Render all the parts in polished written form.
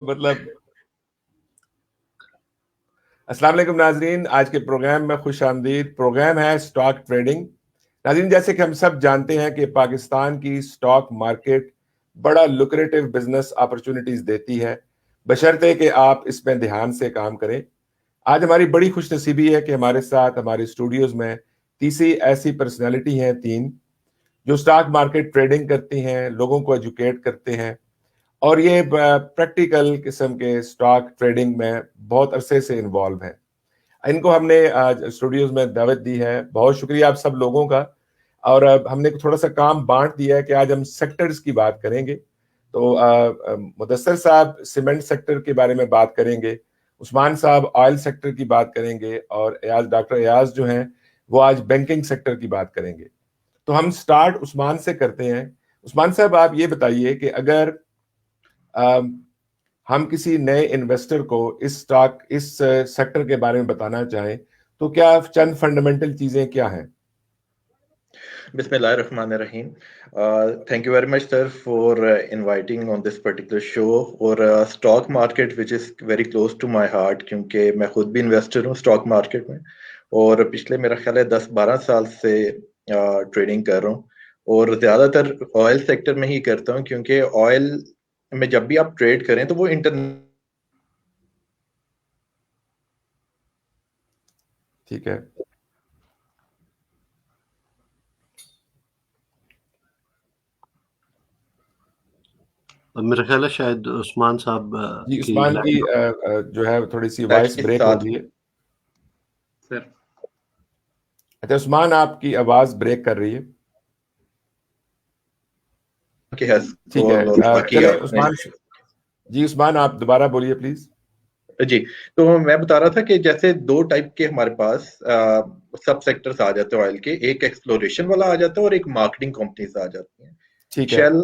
मतलब अस्सलाम वालेकुम नाजरीन, आज के प्रोग्राम में खुश आमदीद। प्रोग्राम है स्टॉक ट्रेडिंग। नाजरीन, जैसे कि हम सब जानते हैं कि पाकिस्तान की स्टॉक मार्केट बड़ा लुक्रेटिव बिजनेस अपॉर्चुनिटीज देती है, बशर्ते कि आप इसमें ध्यान से काम करें। आज हमारी बड़ी खुशनसीबी है कि हमारे साथ हमारे स्टूडियोज में तीसरी ऐसी पर्सनैलिटी हैं, तीन, जो स्टॉक मार्केट ट्रेडिंग करती हैं, लोगों को एजुकेट करते हैं और ये प्रैक्टिकल किस्म के स्टॉक ट्रेडिंग में बहुत अरसे से इन्वॉल्व हैं। इनको हमने आज स्टूडियोज में दावत दी है। बहुत शुक्रिया आप सब लोगों का। और अब हमने थोड़ा सा काम बांट दिया है कि आज हम सेक्टर्स की बात करेंगे। तो मुदस्सर साहब सीमेंट सेक्टर के बारे में बात करेंगे, उस्मान साहब ऑयल सेक्टर की बात करेंगे और डॉक्टर एयाज जो हैं वो आज बैंकिंग सेक्टर की बात करेंगे। तो हम स्टार्ट उस्मान से करते हैं। उस्मान साहब, आप ये बताइए कि अगर हम किसी नए इन्वेस्टर को इस सेक्टर के बारे में बताना चाहें तो क्या चंद फंडामेंटल चीजें क्या हैं? Bismillahirrahmanirrahim. Thank you very much, sir, for inviting on this particular show और stock market which is very close to my heart क्योंकि मैं खुद भी इन्वेस्टर हूँ स्टॉक मार्केट में और पिछले मेरा ख्याल है 10-12 साल से ट्रेडिंग कर रहा हूँ और ज़्यादातर ऑयल सेक्टर में ही करता हूँ क्योंकि ऑयल में जब भी आप ट्रेड करें तो वो ठीक है। मेरा ख्याल है शायद उस्मान साहब जी, उस्मान की जो है थोड़ी सी वॉइस ब्रेक हो रही है सर। अच्छा, उस्मान आपकी आवाज ब्रेक कर रही है। ठीक है, चले उस्मान जी, उस्मान आप दोबारा बोलिए प्लीज। जी, तो मैं बता रहा था कि जैसे दो टाइप के हमारे पास सब सेक्टर्स आ जाते हैं ऑयल के, एक एक्सप्लोरेशन वाला आ जाता है और एक मार्केटिंग कंपनीज आ जाती हैं। ठीक है। शेल,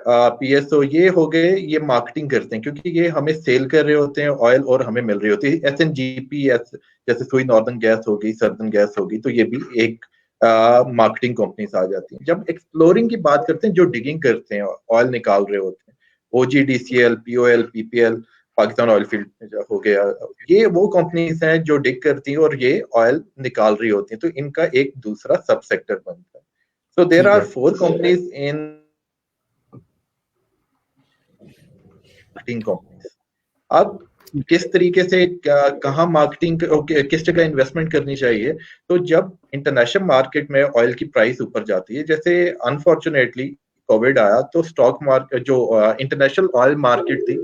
पीएसओ ये हो गए, ये मार्केटिंग करते हैं क्योंकि ये हमें सेल कर रहे होते हैं ऑयल और हमें मिल रही होती है। एसएनजीपी जैसे सुई नॉर्दर्न गैस होगी, सर्दर्न गैस होगी, तो ये भी एक मार्केटिंग कंपनीज आ जाती हैं। जब एक्सप्लोरिंग की बात करते हैं, जो डिगिंग करते हैं, ऑयल निकाल रहे होते हैं, OGDCL, POL, PPL, Pakistan oil field हो गया, ये वो कंपनीज हैं जो डिग करती हैं और ये ऑयल निकाल रही होती हैं। तो इनका एक दूसरा सब सेक्टर बनता है। So there are 4 companies in marketing companies. अब किस तरीके से कहाँ मार्केटिंग, किस जगह इन्वेस्टमेंट करनी चाहिए, तो जब इंटरनेशनल मार्केट में ऑयल की प्राइस ऊपर जाती है, जैसे अनफॉर्चुनेटली कोविड आया, तो स्टॉक मार्केट जो इंटरनेशनल ऑयल मार्केट थी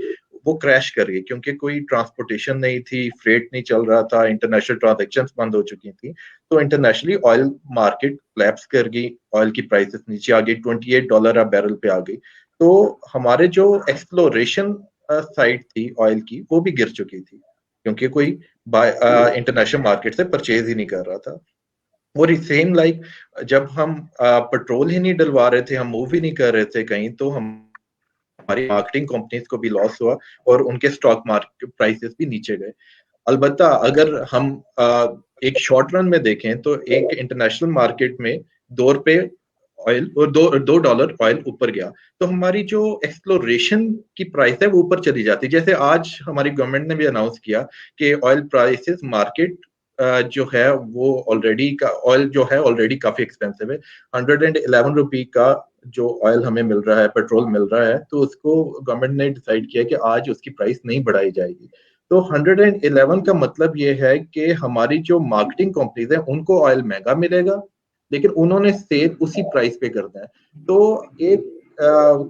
वो क्रैश कर गई क्योंकि कोई ट्रांसपोर्टेशन नहीं थी, फ्रेट नहीं चल रहा था, इंटरनेशनल ट्रांजैक्शंस बंद हो चुकी थी। तो इंटरनेशनली ऑयल मार्केट कोलैप्स कर गई, ऑयल की प्राइसेस नीचे आ गई, $28 बैरल पे आ गई। तो हमारे जो एक्सप्लोरेशन साइड थी ऑयल की वो भी गिर चुकी थी क्योंकि कोई इंटरनेशनल मार्केट से परचेज ही नहीं कर रहा था। और सेम लाइक जब हम पेट्रोल ही नहीं डलवा रहे थे, हम मूव ही नहीं कर रहे थे कहीं, तो हमारी मार्केटिंग कंपनीज को भी लॉस हुआ और उनके स्टॉक मार्केट प्राइसेस भी नीचे गए। अलबत्ता अगर हम एक शॉर्ट रन में देखें तो एक इंटरनेशनल मार्केट में ₹2 ऑयल और $2 ऑयल ऊपर गया, तो हमारी जो एक्सप्लोरेशन की प्राइस है वो ऊपर चली जाती है। जैसे आज हमारी गवर्नमेंट ने भी अनाउंस किया कि ऑयल प्राइसेस मार्केट जो है वो ऑयल जो है ऑलरेडी काफी एक्सपेंसिव है। ₹111 का जो ऑयल हमें मिल रहा है, पेट्रोल मिल रहा है, तो उसको गवर्नमेंट ने डिसाइड किया कि आज उसकी प्राइस नहीं बढ़ाई जाएगी। तो 111 का मतलब ये है कि हमारी जो मार्केटिंग कंपनीज है उनको ऑयल महंगा मिलेगा, लेकिन उन्होंने सेल उसी प्राइस पे करना है। तो एक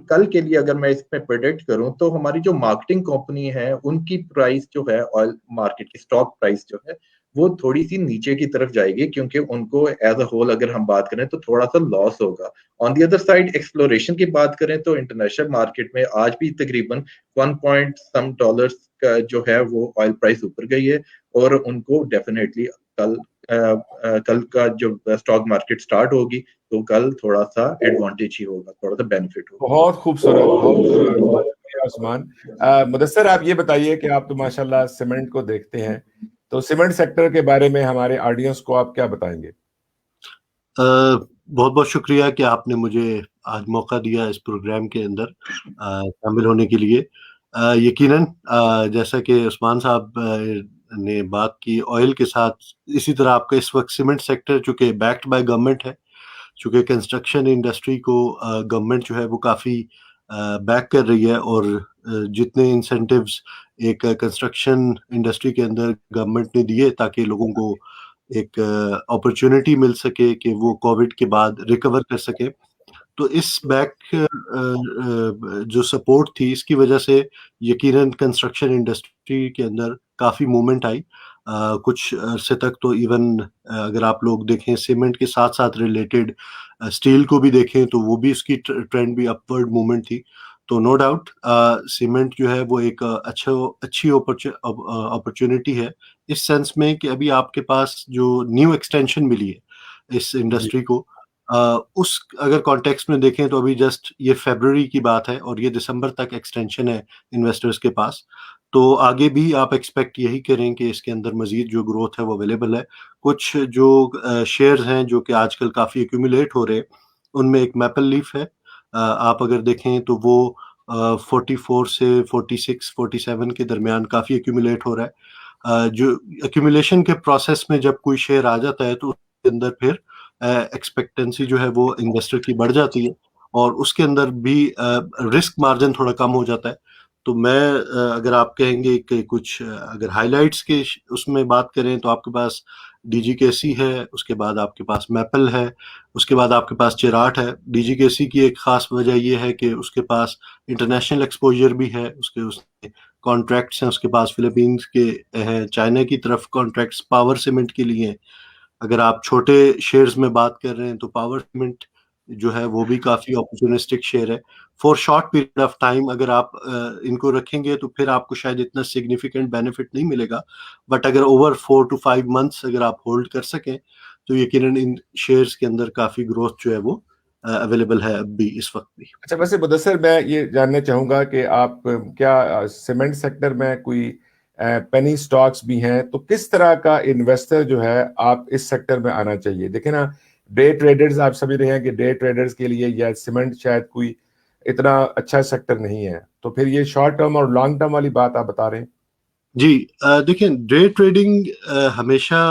कल के लिए अगर मैं इसमें प्रेडिक्ट करूं तो हमारी जो मार्केटिंग कंपनी है उनकी प्राइस जो है ऑयल मार्केट की स्टॉक प्राइस जो है वो थोड़ी सी नीचे की तरफ जाएगी क्योंकि उनको एज अ होल अगर हम बात करें तो थोड़ा सा लॉस होगा। On the other side exploration की बात करें तो इंटरनेशनल मार्केट में आज भी तकरीबन 1 पॉइंट सम डॉलर्स का जो है वो ऑयल प्राइस ऊपर गई है और उनको डेफिनेटली कल का जब स्टॉक मार्केट स्टार्ट होगी तो कल थोड़ा सा एडवांटेज ही होगा, थोड़ा सा बेनिफिट होगा। बहुत खूबसूरत, बहुत शुक्रिया उस्मान। मुदस्सर, आप ये बताइए कि आप तो माशाल्लाह सीमेंट को देखते हैं, तो सीमेंट सेक्टर के बारे में हमारे ऑडियंस को आप क्या बताएंगे? बहुत बहुत शुक्रिया कि आपने मुझे आज मौका दिया इस प्रोग्राम के अंदर शामिल होने के लिए। यकीनन जैसा कि उस्मान साहब ने बात की ऑयल के साथ, इसी तरह आपका इस वक्त सीमेंट सेक्टर चूंकि बैक्ड बाय गवर्नमेंट है, चूंकि कंस्ट्रक्शन इंडस्ट्री को गवर्नमेंट जो है वो काफ़ी बैक कर रही है, और जितने इंसेंटिव्स एक कंस्ट्रक्शन इंडस्ट्री के अंदर गवर्नमेंट ने दिए ताकि लोगों को एक अपॉर्चुनिटी मिल सके कि वो कोविड के बाद रिकवर कर सके, तो इस बैक जो सपोर्ट थी इसकी वजह से यकीनन कंस्ट्रक्शन इंडस्ट्री के अंदर काफ़ी मूवमेंट आई। कुछ अरसे तक तो इवन अगर आप लोग देखें सीमेंट के साथ साथ रिलेटेड स्टील को भी देखें तो वो भी उसकी ट्रेंड भी अपवर्ड मूवमेंट थी। तो नो डाउट सीमेंट जो है वो एक अच्छी अपॉर्चुनिटी है, इस सेंस में कि अभी आपके पास जो न्यू एक्सटेंशन मिली है इस इंडस्ट्री को, उस अगर कॉन्टेक्स्ट में देखें तो अभी जस्ट ये फरवरी की बात है और ये दिसंबर तक एक्सटेंशन है इन्वेस्टर्स के पास, तो आगे भी आप एक्सपेक्ट यही करें कि इसके अंदर मजीद जो ग्रोथ है वो अवेलेबल है। कुछ जो शेयर्स हैं जो कि आजकल काफ़ी एक्यूमुलेट हो रहे हैं, उनमें एक मैपल लीफ है, आप अगर देखें तो वो 44 से 46 47 के दरमियान काफ़ी एक्यूमुलेट हो रहा है। जो एक्यूमुलेशन के प्रोसेस में जब कोई शेयर आ जाता है तो उसके अंदर फिर एक्सपेक्टेंसी जो है वो इन्वेस्टर की बढ़ जाती है और उसके अंदर भी रिस्क मार्जिन थोड़ा कम हो जाता है। तो मैं अगर आप कहेंगे कि कुछ अगर हाइलाइट्स के उसमें बात करें तो आपके पास डीजीकेसी है, उसके बाद आपके पास मैपल है, उसके बाद आपके पास चिराट है। डीजीकेसी की एक खास वजह ये है कि उसके पास इंटरनेशनल एक्सपोजर भी है, उसके कॉन्ट्रैक्ट्स हैं, उसके पास फिलीपींस के हैं, चाइना की तरफ कॉन्ट्रैक्ट्स पावर सीमेंट के लिए हैं। अगर आप छोटे शेयर्स में बात कर रहे हैं तो पावर सीमेंट जो है वो भी काफ़ी अपॉर्चुनिस्टिक शेयर है। For short period of time अगर आप इनको रखेंगे तो फिर आपको शायद इतना सिग्निफिकेंट बेनिफिट नहीं मिलेगा, बट अगर ओवर 4 to 5 मंथ्स अगर आप होल्ड कर सकें तो यकीनन इन शेयर्स के अंदर काफ़ी ग्रोथ जो है वो अवेलेबल है अब भी इस वक्त भी। अच्छा, वैसे मुदस्सिर मैं ये जानना चाहूंगा कि आप क्या सीमेंट सेक्टर में कोई पेनी स्टॉक्स भी हैं, तो किस तरह का इन्वेस्टर जो है आप इस सेक्टर में आना चाहिए? देखें ना, डे ट्रेडर्स आप समझ रहे हैं कि डे ट्रेडर्स के लिए या सीमेंट शायद कोई इतना अच्छा सेक्टर नहीं है, तो फिर ये शॉर्ट टर्म और लॉन्ग टर्म वाली बात आप बता रहे हैं। जी, देखिए डे ट्रेडिंग हमेशा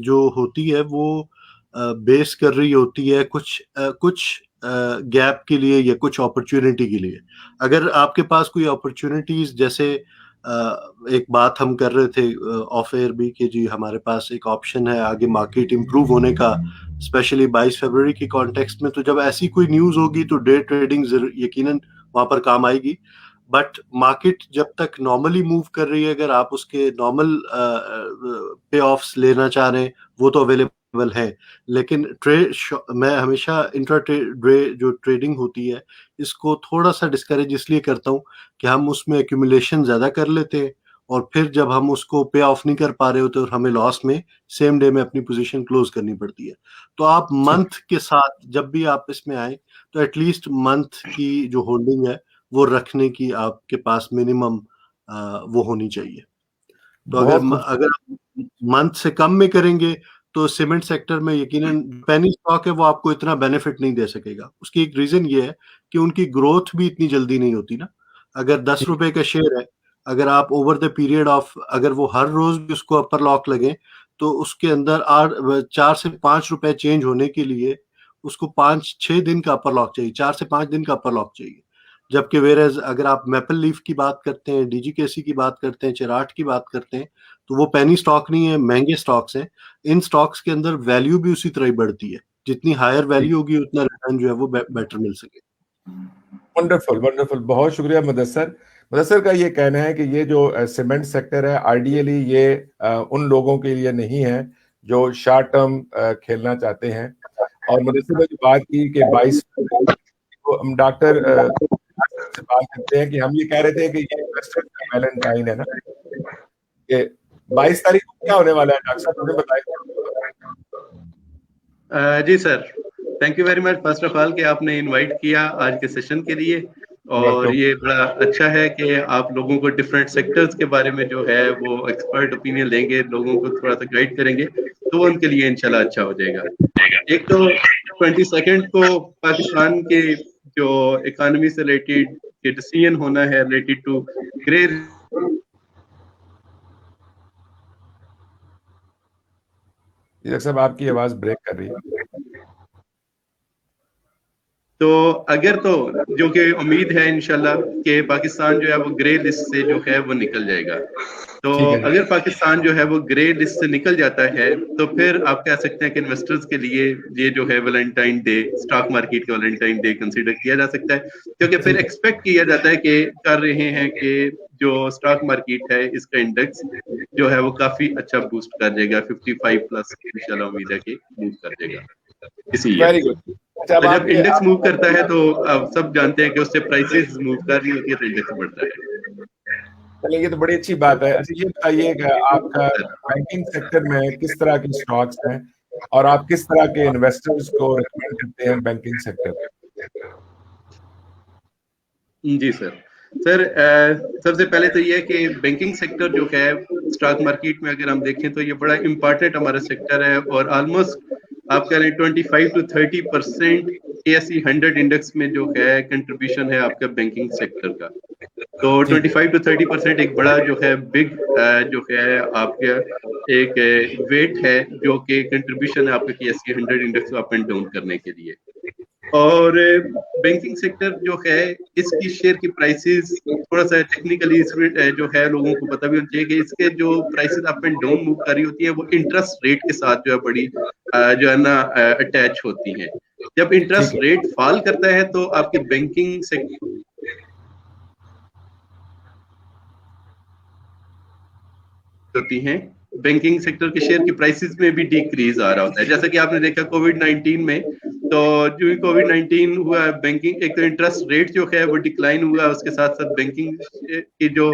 जो होती है वो बेस कर रही होती है कुछ गैप के लिए या कुछ अपॉर्चुनिटी के लिए। अगर आपके पास कोई अपॉर्चुनिटीज जैसे एक बात हम कर रहे थे ऑफ एयर भी कि जी हमारे पास एक ऑप्शन है आगे मार्केट इंप्रूव होने का, स्पेशली 22 फरवरी की कॉन्टेक्स्ट में, तो जब ऐसी कोई न्यूज़ होगी तो डे ट्रेडिंग यकीनन वहां पर काम आएगी। बट मार्केट जब तक नॉर्मली मूव कर रही है, अगर आप उसके नॉर्मल पे ऑफ्स लेना चाह रहे हैं वो तो अवेलेबल है, लेकिन मैं हमेशा इंट्रा डे जो ट्रेडिंग होती है इसको थोड़ा सा डिस्करेज इसलिए करता हूँ कि हम उसमें एक्यूमुलेशन ज़्यादा कर लेते हैं और फिर जब हम उसको पे ऑफ नहीं कर पा रहे होते और हमें लॉस में सेम डे में अपनी पोजीशन क्लोज करनी पड़ती है। तो आप मंथ के साथ जब भी आप इसमें आए तो एटलीस्ट मंथ की जो होल्डिंग है वो रखने की आपके पास मिनिमम वो होनी चाहिए। तो अगर मंथ से कम में करेंगे तो सीमेंट सेक्टर में यकीनन पेनी स्टॉक है वो आपको इतना बेनिफिट नहीं दे सकेगा। उसकी एक रीजन ये है कि उनकी ग्रोथ भी इतनी जल्दी नहीं होती ना। अगर 10 रुपए का शेयर है, अगर आप ओवर द पीरियड ऑफ अगर वो हर रोज भी उसको अपर लॉक लगे तो उसके अंदर 4 से 5 रुपए चेंज होने के लिए उसको 5-6 दिन का अपर लॉक चाहिए, 4 से 5 दिन का अपर लॉक चाहिए। जबकि वेरेज अगर आप मैपल लीफ की बात करते हैं, डीजीकेसी की बात करते हैं, चिराट की बात करते हैं, तो वो पेनी स्टॉक नहीं है, महंगे स्टॉक्स हैं। इन स्टॉक्स के अंदर वैल्यू भी उसी तरह ही बढ़ती है, जितनी हायर वैल्यू होगी उतना रिटर्न जो है वो बेटर मिल सके। वंडरफुल वंडरफुल, बहुत शुक्रिया मुदस्सिर। मुदस्सिर का ये कहना है कि ये जो सीमेंट सेक्टर है आइडियली ये उन लोगों के लिए नहीं है जो शॉर्ट टर्म खेलना चाहते हैं। और मुदस्सिर ने जो बात की कि 22 को हम डॉक्टर से बात करते हैं कि हम ये कह रहे थे कि ये इन्वेस्टर का वैलेंटाइन है ना, कि 22 तारीख को क्या होने वाला है डॉक्टर साहब, मुझे बताइए। जी sir, thank you very much first of all कि आपने इनवाइट किया आज के सेशन के लिए, और ये बड़ा अच्छा है कि आप लोगों को डिफरेंट सेक्टर्स के बारे में जो है वो एक्सपर्ट ओपिनियन देंगे, लोगों को थोड़ा सा गाइड करेंगे, तो उनके लिए इंशाल्लाह अच्छा हो जाएगा। एक तो 22 को पाकिस्तान के जो इकोनॉमी से रिलेटेड के डिसीजन होना है रिलेटेड टू ग्रे। डॉक्टर साहब आपकी आवाज ब्रेक कर रही है। तो अगर तो जो कि उम्मीद है इंशाल्लाह कि पाकिस्तान जो है वो ग्रे लिस्ट से जो है वो निकल जाएगा। तो ठीक है जी। अगर पाकिस्तान जो है वो ग्रे लिस्ट से निकल जाता है तो फिर आप कह सकते हैं कि इन्वेस्टर्स के लिए ये जो है वैलेंटाइन डे, स्टॉक मार्केट का वैलेंटाइन डे कंसीडर किया जा सकता है, क्योंकि फिर एक्सपेक्ट किया जाता है कि कर रहे हैं कि जो स्टॉक मार्केट है इसका इंडेक्स जो है वो काफी अच्छा बूस्ट कर जाएगा, 55 प्लस इंशाल्लाह उम्मीद है कि मूव कर जाएगा इसी ईयर। Very good. अच्छा, अब तो जब आपके इंडेक्स मूव करता है तो आप सब जानते हैं कि उससे प्राइसेस मूव कर रही होती है तो इंडेक्स बढ़ता है। चलिए, ये तो बड़ी अच्छी बात है। अच्छा, ये बताइए कि आपका बैंकिंग सेक्टर में किस तरह के स्टॉक्स हैं और आप किस तरह के इन्वेस्टर्स को रिकमेंड करते हैं बैंकिंग सेक्टर में? जी सर। सर सबसे पहले तो ये है कि बैंकिंग सेक्टर जो है स्टॉक मार्केट में अगर हम देखें तो ये बड़ा इम्पोर्टेंट हमारा सेक्टर है और ऑलमोस्ट आप कह रहे हैं 25 to 30% ASE 100 इंडेक्स में जो है कंट्रीब्यूशन है आपका बैंकिंग सेक्टर का। तो 25 to 30% एक बड़ा जो है बिग जो है आपका एक वेट है जो कि कंट्रीब्यूशन है आपके ASE 100 इंडेक्स को अप एंड डाउन करने के लिए। और बैंकिंग सेक्टर जो है इसकी शेयर की प्राइसेस थोड़ा सा टेक्निकली जो है लोगों को पता भी होना चाहिए कि इसके जो prices up and down move कर रही होती है वो इंटरेस्ट रेट के साथ जो है बड़ी जो है ना अटैच होती है। जब इंटरेस्ट रेट फॉल करता है तो आपके बैंकिंग सेक्टर होती हैं, बैंकिंग सेक्टर के शेयर की प्राइसेस में भी डिक्रीज आ रहा होता है। जैसा कि आपने देखा कोविड-19 में, तो जो कोविड-19 हुआ बैंकिंग एक तो इंटरेस्ट रेट जो है वो डिक्लाइन हुआ, उसके साथ साथ बैंकिंग की जो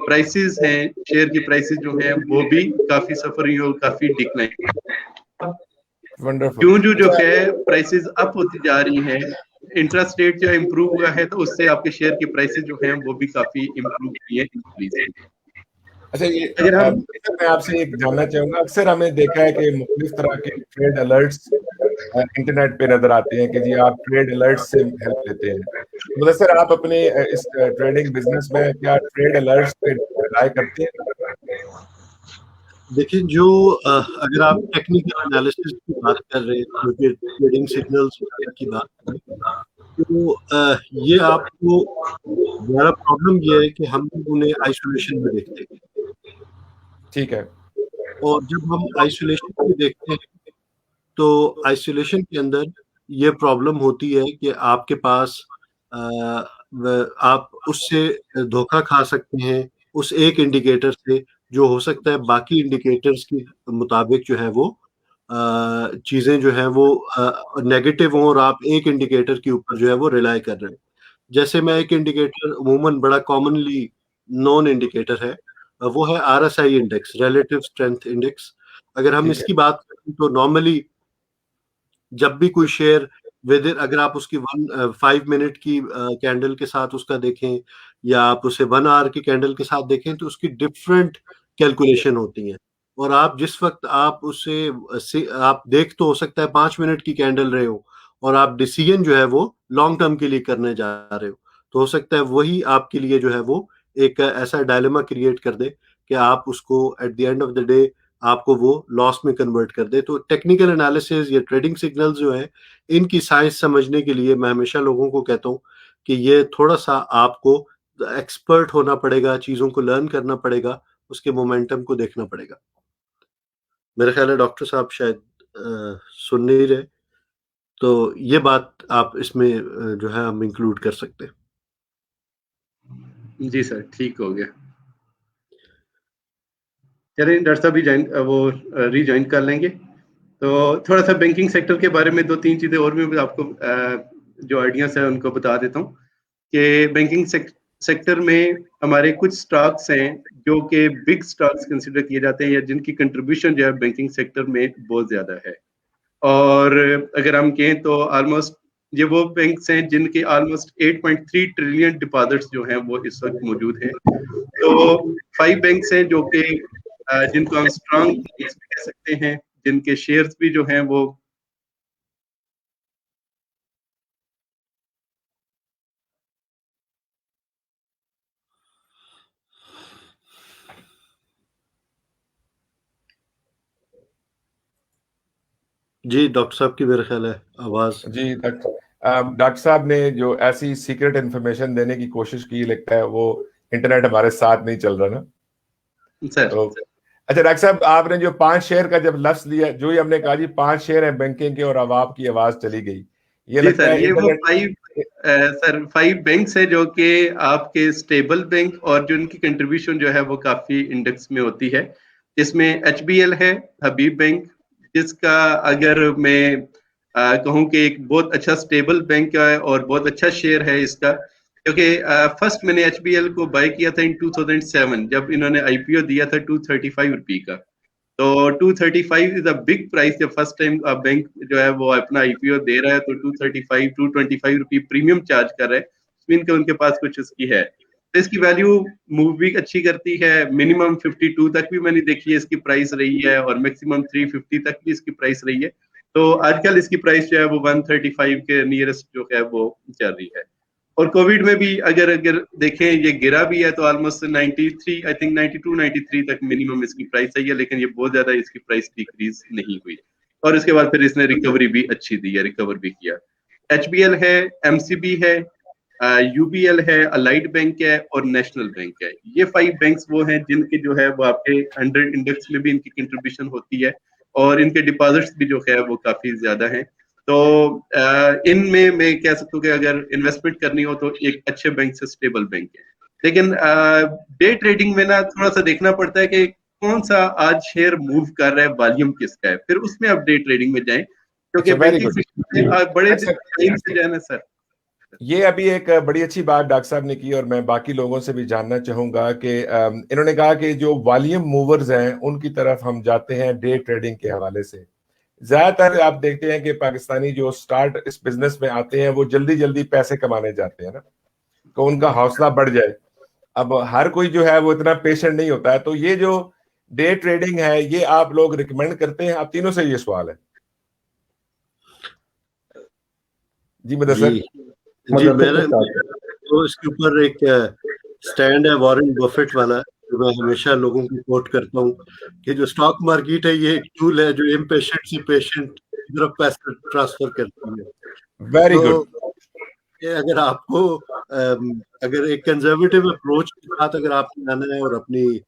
प्राइसेस हैं, शेयर की प्राइसेस जो हैं वो भी काफी सफर हुई और काफी डिक्लाइन। वंडरफुल। जो जो है प्राइसेस अप होती जा रही हैं, इंटरेस्ट रेट जो इम्प्रूव हुआ है तो उससे आपके शेयर की प्राइसेस जो हैं वो भी काफी इम्प्रूव हुई है, इंक्रीज हुई है। अच्छा, ये अगर हम मैं आपसे एक जानना चाहूंगा, अक्सर हमने देखा है कि मुख्तलिफ तरह के ट्रेड अलर्ट्स इंटरनेट पे नजर आते हैं कि जी आप ट्रेड अलर्ट से हेल्प लेते हैं। मतलब सर, आप अपने इस ट्रेडिंग बिजनेस में क्या ट्रेड अलर्ट्स पे रिलाय करते हैं? देखिए, जो अगर आप टेक्निकल एनालिसिस की बात कर रहे हैं, क्योंकि ट्रेडिंग सिग्नल्स की बात करें, तो ये आपको हमारा प्रॉब्लम ये है कि हम लोग उन्हें आइसोलेशन में देखते हैं। ठीक है। और जब हम आइसोलेशन में देखते हैं तो आइसोलेशन के अंदर ये प्रॉब्लम होती है कि आपके पास आप उससे धोखा खा सकते हैं उस एक इंडिकेटर से, जो हो सकता है बाकी इंडिकेटर्स के मुताबिक जो है वो चीज़ें जो है वो नेगेटिव हों और आप एक इंडिकेटर के ऊपर जो है वो रिलाई कर रहे हैं। जैसे मैं एक इंडिकेटर अमूमन बड़ा कॉमनली नॉन इंडिकेटर है, वो है RSI index, relative strength index. अगर हम इसकी बात करें तो नॉर्मली जब भी कोई शेयर विद इन, अगर आप उसकी 5 मिनट की कैंडल के साथ उसका देखें या आप उसे 1 आवर की कैंडल के साथ देखें तो उसकी डिफरेंट कैलकुलेशन होती हैं। और आप जिस वक्त आप उसे आप देख तो हो सकता है 5 मिनट की कैंडल रहे हो और आप डिसीजन जो है वो लॉन्ग टर्म के लिए करने जा रहे हो, तो हो सकता है वही आपके लिए जो है वो एक ऐसा डायलेमा क्रिएट कर दे कि आप उसको at the end of the day आपको वो लॉस में कन्वर्ट कर दे। तो टेक्निकल एनालिसिस या ट्रेडिंग सिग्नल्स जो है, इनकी साइंस समझने के लिए मैं हमेशा लोगों को कहता हूँ कि ये थोड़ा सा आपको एक्सपर्ट होना पड़ेगा, चीज़ों को लर्न करना पड़ेगा, उसके मोमेंटम को देखना पड़ेगा। मेरा ख्याल है डॉक्टर साहब शायद सुन नहीं रहे, तो ये बात आप इसमें जो है हम इंक्लूड कर सकते हैं। जी सर, ठीक हो गया। चलिए डॉक्टर साहब भी ज्वाइन वो रीज्वाइन कर लेंगे। तो थोड़ा सा बैंकिंग सेक्टर के बारे में 2-3 चीज़ें और भी आपको जो आइडियाज़ है उनको बता देता हूँ कि बैंकिंग सेक्टर में हमारे कुछ स्टॉक्स हैं जो कि बिग स्टॉक्स कंसिडर किए जाते हैं या जिनकी कंट्रीब्यूशन जो है बैंकिंग सेक्टर में बहुत ज़्यादा है। और अगर हम कहें तो ऑलमोस्ट ये वो बैंक्स हैं जिनके ऑलमोस्ट 8.3 ट्रिलियन डिपॉजिट्स जो हैं वो इस वक्त मौजूद हैं। तो 5 बैंक्स हैं जो कि जिनको हम स्ट्रॉन्ग बैंक्स भी कह सकते हैं, जिनके शेयर्स भी जो हैं वो जी डॉक्टर साहब की मेरा ख्याल है आवाज। जी डॉक्टर साहब ने जो ऐसी सीक्रेट इंफॉर्मेशन देने की कोशिश की, लगता है वो इंटरनेट हमारे साथ नहीं चल रहा ना। सर तो अच्छा डॉक्टर साहब, आपने जो 5 शेयर का जब लफ्ज लिया, जो ही हमने कहा जी 5 शेयर है बैंकिंग के, और अब आपकी आवाज चली गई, ये जी लगता सर, है ये वो इंटरनेट। सर 5 बैंक्स है जो कि आपके स्टेबल बैंक और जो उनकी कंट्रीब्यूशन जो है वो काफी इंडेक्स में होती है। इसमें HBL है, हबीब बैंक, जिसका अगर मैं कहूँ कि एक बहुत अच्छा स्टेबल बैंक है और बहुत अच्छा शेयर है इसका, क्योंकि फर्स्ट मैंने HBL को बाय किया था इन 2007 जब इन्होंने IPO दिया था 235 रुपये का। तो 235 इज अ बिग प्राइस। जब फर्स्ट टाइम बैंक जो है वो अपना IPO दे रहा है तो 225 रुपये प्रीमियम चार्ज कर रहा है, मीन के उनके पास कुछ उसकी है। तो इसकी वैल्यू मूव भी अच्छी करती है। मिनिमम 52 तक भी मैंने देखी है इसकी प्राइस रही है, और मैक्सिमम 350 तक भी इसकी प्राइस रही है। तो आजकल इसकी प्राइस जो है वो 135 के नियरेस्ट जो है वो चल रही है। और कोविड में भी अगर अगर देखें ये गिरा भी है तो ऑलमोस्ट 93 आई थिंक 92 93 तक मिनिमम इसकी प्राइस आई है, लेकिन ये बहुत ज्यादा इसकी प्राइस डिक्रीज नहीं हुई। और उसके बाद फिर इसने रिकवरी भी अच्छी दी है, रिकवर भी किया। HBL है, MCB है, UBL है, अलाइड बैंक है और नेशनल बैंक है। ये 5 बैंक्स वो हैं जिनके जो है वो आपके 100 इंडेक्स में भी इनकी कंट्रीब्यूशन होती है, और इनके डिपॉजिट्स भी जो है वो काफी ज्यादा हैं। तो इनमें मैं कह सकता हूँ कि अगर इन्वेस्टमेंट करनी हो तो एक अच्छे बैंक से स्टेबल बैंक है। लेकिन डे ट्रेडिंग में ना थोड़ा सा देखना पड़ता है कि कौन सा आज शेयर मूव कर रहा है, वॉल्यूम किसका है, फिर उसमें आप डे ट्रेडिंग में जाएं, क्योंकि अच्छा, वेरी बैंकिंग गुड। सिस्टम में बड़े अच्छा, टाइम से जाना सर। ये अभी एक बड़ी अच्छी बात डॉक्टर साहब ने की, और मैं बाकी लोगों से भी जानना चाहूंगा कि इन्होंने कहा कि जो वॉल्यूम मूवर्स हैं उनकी तरफ हम जाते हैं डे ट्रेडिंग के हवाले से। ज्यादातर आप देखते हैं कि पाकिस्तानी जो स्टार्ट इस बिजनेस में आते हैं वो जल्दी जल्दी पैसे कमाने जाते हैं ना, तो उनका हौसला बढ़ जाए। अब हर कोई जो है वो इतना पेशेंट नहीं होता है, तो ये जो डे ट्रेडिंग है ये आप लोग रिकमेंड करते हैं? आप तीनों से ये सवाल है जी। जी मुदस्सिर जी मतलब मेरे सबसे तो इसके ऊपर एक स्टैंड है वॉरेन बफेट वाला, जो मैं हमेशा लोगों को कोट करता हूँ कि जो स्टॉक मार्केट है ये एक टूल है जो इम्पेशेंट से पेशेंट की तरफ पैसा ट्रांसफर करती है। वेरी तो गुड। ये अगर आपको अगर एक कंजर्वेटिव अप्रोच के साथ अगर आपको आना है और अपनी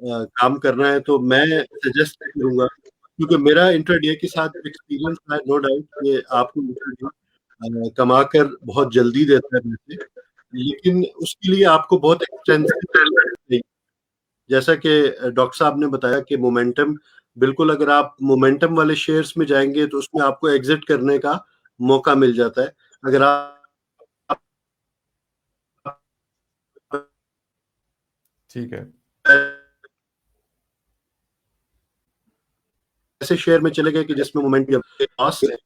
काम करना है तो मैं सजेस्ट करूंगा, क्योंकि मेरा इंट्राडे के साथ एक्सपीरियंस है, नो डाउट कि आपको इंट्राडे कमाकर बहुत जल्दी देता है पैसे, लेकिन उसके लिए आपको बहुत एक्सटेंसिव चाहिए। जैसा कि डॉक्टर साहब ने बताया कि मोमेंटम, बिल्कुल अगर आप मोमेंटम वाले शेयर्स में जाएंगे तो उसमें आपको एग्जिट करने का मौका मिल जाता है। अगर आप ठीक है, ऐसे शेयर में चले गए कि जिसमें मोमेंटम लॉस है।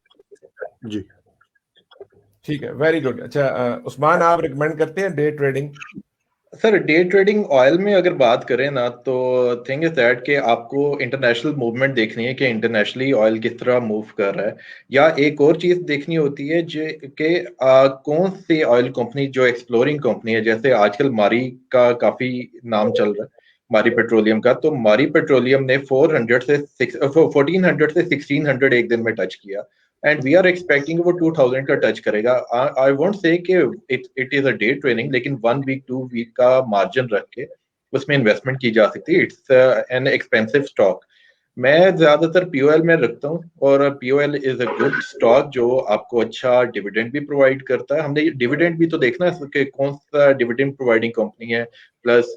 जी ठीक है, वेरी गुड। अच्छा उस्मान, आप रिकमेंड करते हैं day trading? Sir day trading oil में अगर बात करें ना, तो थिंग इज दैट कि आपको इंटरनेशनल मूवमेंट देखनी है कि इंटरनेशनली ऑयल किस तरह मूव कर रहा है, या एक और चीज देखनी होती है जो कि कौन सी ऑयल कंपनी जो एक्सप्लोरिंग कंपनी है। जैसे आजकल मारी का काफी नाम चल रहा है, मारी पेट्रोलियम का। तो मारी पेट्रोलियम ने 1400 से 1600 एक दिन में टच किया, एंड वी आर एक्सपेक्टिंग वो 2000 का टच करेगा। आई वोंट से कि it is a day trading, लेकिन 1 वीक 2 वीक का मार्जिन रख के उसमें इन्वेस्टमेंट की जा सकती है। It's an expensive stock. मैं ज्यादातर पीओएल में रखता हूँ, और POL is a good stock जो आपको अच्छा डिविडेंड भी प्रोवाइड करता है। हमने डिविडेंड भी तो देखना है कि कौन सा डिविडेंड प्रोवाइडिंग कंपनी है। प्लस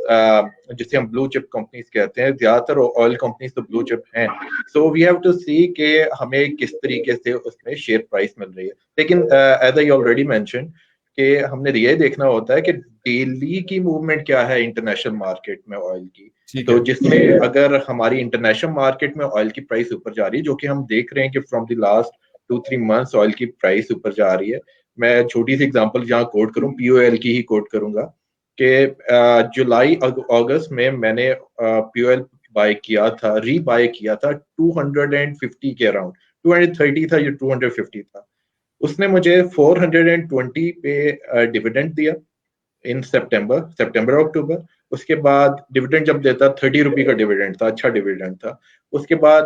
जिसे हम ब्लू चिप कंपनीज कहते हैं, ज्यादातर ऑयल कंपनीज तो ब्लू चिप हैं। सो वी हैव टू सी कि हमें किस तरीके से उसमें शेयर प्राइस मिल रही है। लेकिन एज आई ऑलरेडी मेंशन कि हमने ये देखना होता है कि डेली की मूवमेंट क्या है इंटरनेशनल मार्केट में ऑयल की। ठीक तो है। जिसमें अगर हमारी इंटरनेशनल मार्केट में ऑयल की प्राइस ऊपर जा रही है, जो कि हम देख रहे हैं कि from the last 2-3 months oil की प्राइस ऊपर जा रही है। मैं छोटी सी एग्जांपल जहाँ कोट करूँ, पीओएल की ही कोट करूंगा कि जुलाई अगस्त में मैंने पीओएल बाय किया था, रीबाय किया था 250 के अराउंड, 230 था या 250 था। उसने मुझे 420 पे डिविडेंड दिया इन सितंबर अक्टूबर। उसके बाद डिविडेंड जब देता 30 रुपये का डिविडेंड था, अच्छा डिविडेंड था। उसके बाद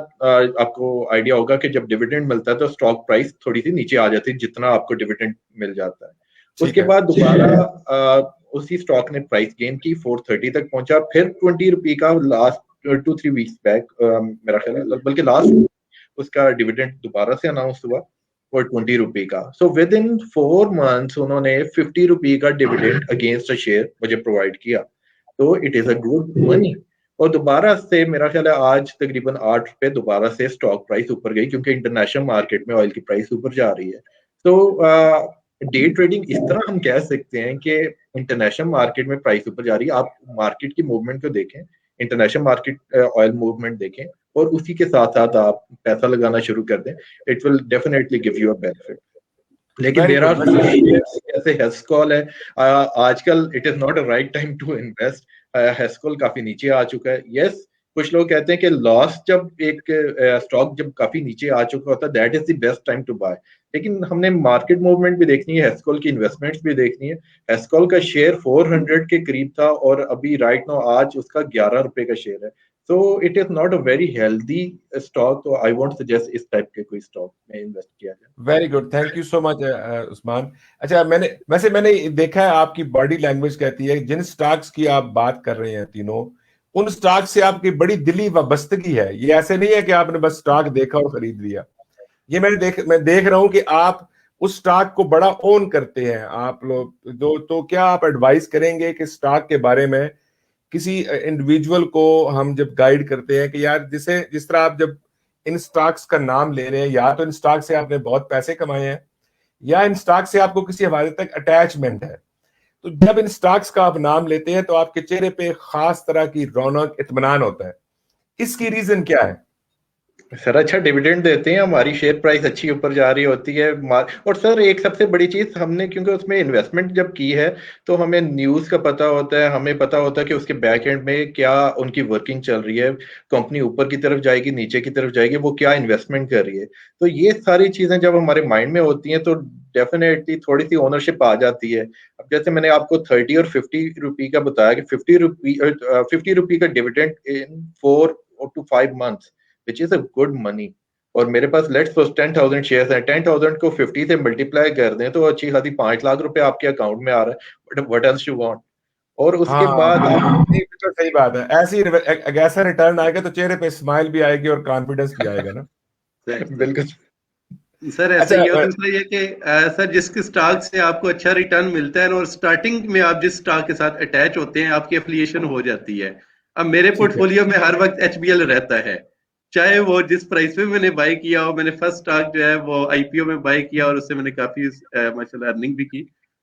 आपको आइडिया होगा कि जब डिविडेंड मिलता है तो स्टॉक प्राइस थोड़ी सी नीचे आ जाती है जितना आपको डिविडेंड मिल जाता है। उसके बाद दोबारा उसी स्टॉक ने प्राइस गेन की, 430 तक पहुंचा, फिर 20 रुपये का लास्ट 2-3 वीक्स बैक मेरा ख्याल है, बल्कि लास्ट उसका डिविडेंड दोबारा से अनाउंस हुआ और 20 रुपये का। सो विद इन 4 मंथ्स उन्होंने 50 रुपये का डिविडेंड अगेंस्ट अ शेयर मुझे प्रोवाइड किया। तो it is a good money. और दोबारा से मेरा ख्याल है आज तकरीबन 8 रुपए दोबारा से स्टॉक प्राइस ऊपर गई, क्योंकि इंटरनेशनल मार्केट में ऑयल की प्राइस ऊपर जा रही है। तो डे ट्रेडिंग इस तरह हम कह सकते हैं कि इंटरनेशनल मार्केट में प्राइस ऊपर जा रही है, आप मार्केट की मूवमेंट को देखें, इंटरनेशनल मार्केट ऑयल मूवमेंट देखें और उसी के साथ साथ आप पैसा लगाना शुरू कर दें, it will definitely give you a benefit. लेकिन देयर आर जैसे हेस्कॉल है, आजकल it is not a right time to invest. Hascol काफी नीचे आ चुका है। यस, कुछ लोग कहते हैं कि लॉस जब एक स्टॉक जब काफी नीचे आ चुका होता है that is the best time to buy. लेकिन हमने मार्केट मूवमेंट भी देखनी है, हेस्कॉल की इन्वेस्टमेंट्स भी देखनी है। हेस्कॉल का शेयर 400 के करीब था और अभी राइट नाउ आज उसका 11 रुपए का शेयर है। So it is not a very healthy stock, तो I won't suggest इस टाइप के कोई स्टॉक में इन्वेस्ट किया जाए। Very good, thank you so much Usman. अच्छा, मैंने देखा है आपकी बॉडी लैंग्वेज कहती है जिन स्टॉक्स की आप बात कर रहे हैं तीनों, उन स्टॉक से आपकी बड़ी दिली वाबस्तगी है। ये ऐसे नहीं है कि आपने बस स्टॉक देखा और खरीद लिया। ये मैं देख रहा हूं कि आप उस स्टॉक को बड़ा ओन करते हैं आप लोग। तो क्या आप एडवाइस करेंगे कि स्टॉक के बारे में किसी इंडिविजुअल को हम जब गाइड करते हैं कि यार जिस तरह आप जब इन स्टॉक्स का नाम ले रहे हैं, या तो इन स्टॉक से आपने बहुत पैसे कमाए हैं या इन स्टॉक से आपको किसी हवाले तक अटैचमेंट है, तो जब इन स्टॉक्स का आप नाम लेते हैं तो आपके चेहरे पे खास तरह की रौनक, इत्मीनान होता है। इसकी रीजन क्या है? सर अच्छा डिविडेंड देते हैं, हमारी शेयर प्राइस अच्छी ऊपर जा रही होती है। और सर एक सबसे बड़ी चीज हमने, क्योंकि उसमें इन्वेस्टमेंट जब की है तो हमें न्यूज का पता होता है, हमें पता होता है कि उसके बैक एंड में क्या उनकी वर्किंग चल रही है, कंपनी ऊपर की तरफ जाएगी, नीचे की तरफ जाएगी, वो क्या इन्वेस्टमेंट कर रही है। तो ये सारी चीजें जब हमारे माइंड में होती हैं तो डेफिनेटली थोड़ी सी ओनरशिप आ जाती है। अब जैसे मैंने आपको 30 और 50 रुपये का बताया कि 50 रुपये का dividend in 4 to 5 months which is a good money। और मेरे पास लेट्स सपोज 10,000 शेयर्स हैं, 10,000 को 50 से मल्टीप्लाई कर दें तो अच्छी खासी 5 लाख रुपए आपके अकाउंट में आ रहा है। What else you want. और उसके बाद बिल्कुल सही बात है। ऐसा रिटर्न आएगा तो चेहरे पे स्माइल भी आएगी और कॉन्फिडेंस भी आएगा ना। बिल्कुल सर ऐसा ही है। दूसरा ये कि सर जिसके स्टॉक से आपको अच्छा रिटर्न मिलता है और स्टार्टिंग में आप जिस स्टॉक के साथ अटैच होते हैं आपकी एफिलिएशन हो जाती है। अब मेरे पोर्टफोलियो में हर वक्त एचबीएल रहता है, चाहे वो जिस प्राइस पे मैंने बाय किया हो। मैंने फर्स्ट स्टॉक जो है वो आईपीओ में बाय किया और उससे मैंने काफी माशाल्लाह अर्निंग भी की।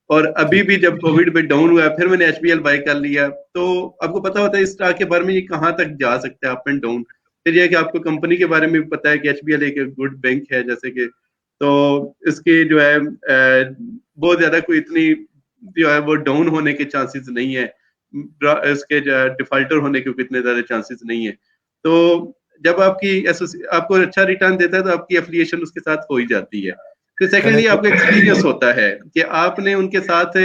और अभी भी जब कोविड में डाउन हुआ फिर मैंने एचबीएल बाय कर लिया। तो आपको पता होता है इस स्टॉक के बारे में ये कहाँ तक जा सकता है, अप एंड डाउन। फिर यह कि आपको कंपनी के बारे में भी पता है कि एचबीएल एक गुड बैंक है जैसे कि, तो इसके जो है बहुत ज्यादा कोई इतनी जो है वो डाउन होने के चांसेस नहीं है, इसके डिफॉल्टर होने के इतने ज्यादा चांसेस नहीं है। तो जब आपको अच्छा रिटर्न देता है तो आपकी एफिलिएशन उसके साथ हो ही जाती है। फिर सेकेंडली आपको एक्सपीरियंस होता है कि आपने उनके साथ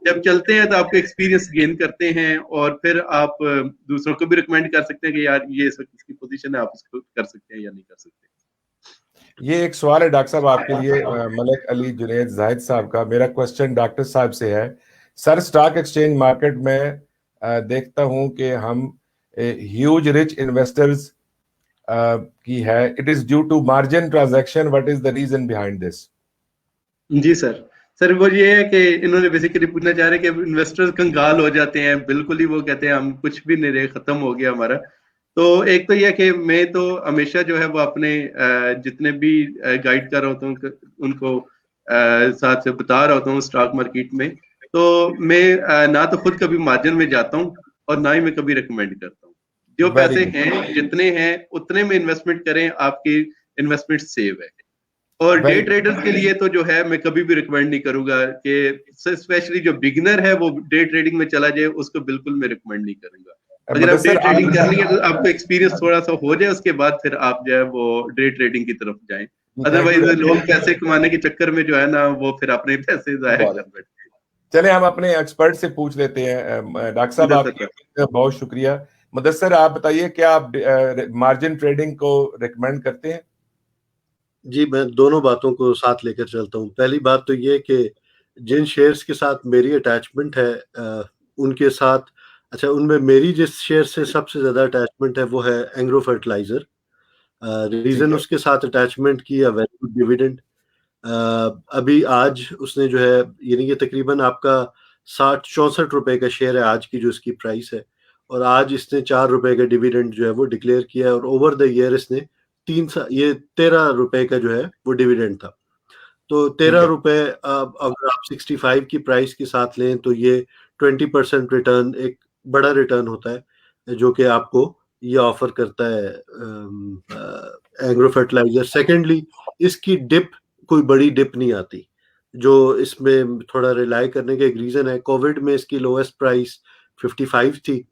जब चलते हैं तो आपको एक्सपीरियंस गेन करते हैं और फिर आप दूसरों को भी रिकमेंड कर सकते हैं कि यार ये इसकी पोजीशन है, आप इसको कर सकते हैं या नहीं कर सकते। ये एक सवाल है डॉक्टर साहब आपके लिए, मलिक अली जुनैद जाहिद साहब का। मेरा क्वेश्चन डॉक्टर साहब से है, सर स्टॉक एक्सचेंज मार्केट में देखता हूं कि हम ह्यूज रिच इन्वेस्टर्स की है, it is due to margin transaction, what is the reason behind this? जी सर वो ये है कि इन्होंने बेसिकली पूछना चाह रहे हैं कि इन्वेस्टर्स कंगाल हो जाते हैं, बिल्कुल ही वो कहते हैं हम कुछ भी नहीं रहे, खत्म हो गया हमारा। तो एक तो यह कि मैं तो हमेशा जो है वो अपने जितने भी गाइड कर रहा होता हूँ उनको साथ से बता रहा होता हूँ स्टॉक मार्केट में। तो मैं ना तो खुद कभी मार्जिन में जाता हूँ और ना ही मैं कभी रिकमेंड करता हूँ। जो पैसे हैं जितने हैं उतने में इन्वेस्टमेंट करें, आपकी इन्वेस्टमेंट सेव है। और डे ट्रेडर्स के लिए तो जो है मैं कभी भी रिकमेंड नहीं करूंगा कि स्पेशली जो बिगिनर है वो डे ट्रेडिंग में चला जाए, उसको बिल्कुल मैं रिकमेंड नहीं करूंगा। अगर आप डे ट्रेडिंग करनी है तो आपको एक्सपीरियंस थोड़ा सा हो जाए, उसके बाद फिर आप जो है वो डे ट्रेडिंग की तरफ जाएं। अदरवाइज लोग पैसे कमाने के चक्कर में जो है ना वो फिर अपने पैसे जाया कर बैठे। चले हम अपने एक्सपर्ट से पूछ लेते हैं। डॉक्टर साहब आपका बहुत शुक्रिया। मुदस्सर आप बताइए, क्या आप मार्जिन ट्रेडिंग को रिकमेंड करते हैं? जी, मैं दोनों बातों को साथ लेकर चलता हूँ। पहली बात तो ये कि जिन शेयर्स के साथ मेरी अटैचमेंट है उनके साथ, अच्छा, उनमें मेरी जिस शेयर से सबसे ज्यादा अटैचमेंट है वो है एंग्रो फर्टिलाइजर। रीजन उसके साथ अटैचमेंट की वेरी गुड डिविडेंड। अभी आज उसने जो है, यानी कि तकरीबन आपका 64 रुपए का शेयर है आज की जो इसकी प्राइस है, और आज इसने 4 रुपए का डिविडेंड जो है वो डिक्लेयर किया है, और ओवर द ईयर इसने ये 13 रुपए का जो है वो डिविडेंड था। तो 13 रुपए अगर आप 65 की प्राइस के साथ लें तो ये 20% रिटर्न, एक बड़ा रिटर्न होता है जो कि आपको ये ऑफर करता है एग्रो फर्टिलाइजर। सेकेंडली, इसकी डिप कोई बड़ी डिप नहीं आती, जो इसमें थोड़ा रिलाई करने का एक रीजन है। कोविड में इसकी लोएस्ट प्राइस 55 थी,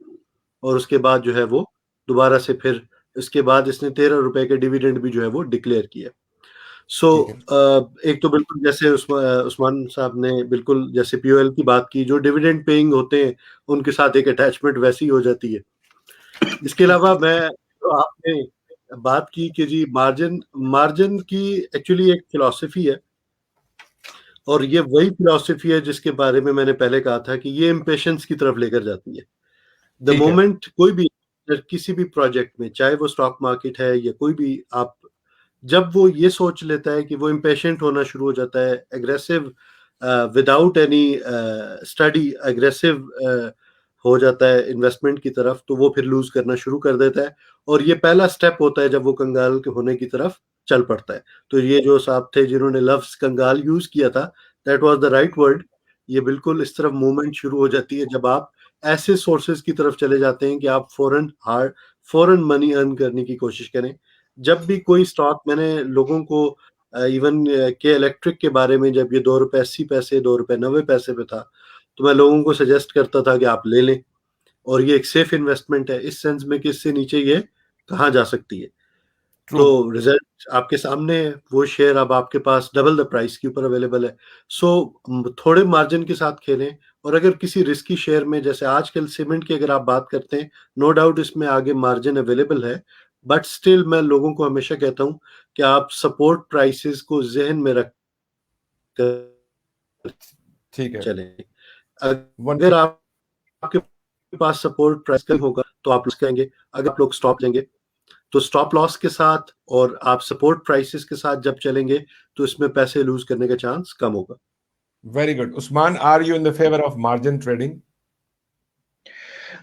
और उसके बाद जो है वो दोबारा से फिर इसके बाद इसने 13 रुपए के डिविडेंड भी जो है वो डिक्लेयर किया। एक तो बिल्कुल जैसे उस्मान साहब ने बिल्कुल जैसे पीओएल की बात की, जो डिविडेंड पेइंग होते हैं उनके साथ एक अटैचमेंट वैसी हो जाती है। इसके अलावा मैं तो आपने बात की कि जी मार्जिन की एक्चुअली एक फिलॉसफी है, और ये वही फिलॉसफी है जिसके बारे में मैंने पहले कहा था कि ये इम्पेशंस की तरफ लेकर जाती है। द मोमेंट कोई भी किसी भी प्रोजेक्ट में, चाहे वो स्टॉक मार्केट है या कोई भी, आप जब वो ये सोच लेता है कि वो इम्पेशेंट होना शुरू हो जाता है, aggressive without any study aggressive हो जाता है इन्वेस्टमेंट की तरफ, तो वो फिर लूज करना शुरू कर देता है। और ये पहला स्टेप होता है जब वो कंगाल के होने की तरफ चल पड़ता है। तो ये जो साहब थे जिन्होंने लफ्ज कंगाल यूज किया था, that was the right word. ये बिल्कुल इस तरफ मूवमेंट शुरू हो जाती है जब आप ऐसे सोर्सेज की तरफ चले जाते हैं कि आप फौरन मनी अर्न करने की कोशिश करें। जब भी कोई स्टॉक, मैंने लोगों को इवन के इलेक्ट्रिक के बारे में, जब ये 2 रुपए 80 पैसे 2 रुपए 90 पैसे पे था, तो मैं लोगों को सजेस्ट करता था कि आप ले लें, और ये एक सेफ इन्वेस्टमेंट है इस सेंस में कि इससे नीचे ये कहाँ जा सकती है। तो रिजल्ट आपके सामने है, वो शेयर अब आपके पास डबल द प्राइस के ऊपर अवेलेबल है। सो थोड़े मार्जिन के साथ खेलें, और अगर किसी रिस्की शेयर में, जैसे आजकल सीमेंट की अगर आप बात करते हैं, नो डाउट इसमें आगे मार्जिन अवेलेबल है, बट स्टिल मैं लोगों को हमेशा कहता हूं कि आप सपोर्ट प्राइसेस को जहन में रख कर ठीक है चलें। अगर आपके पास सपोर्ट प्राइस कम होगा तो आप लॉस करेंगे, अगर आप लोग स्टॉप लेंगे तो स्टॉप लॉस के साथ, और आप सपोर्ट प्राइसेस के साथ जब चलेंगे तो इसमें पैसे लूज करने का चांस कम होगा। Very good. Usman, are you in the favour of margin trading?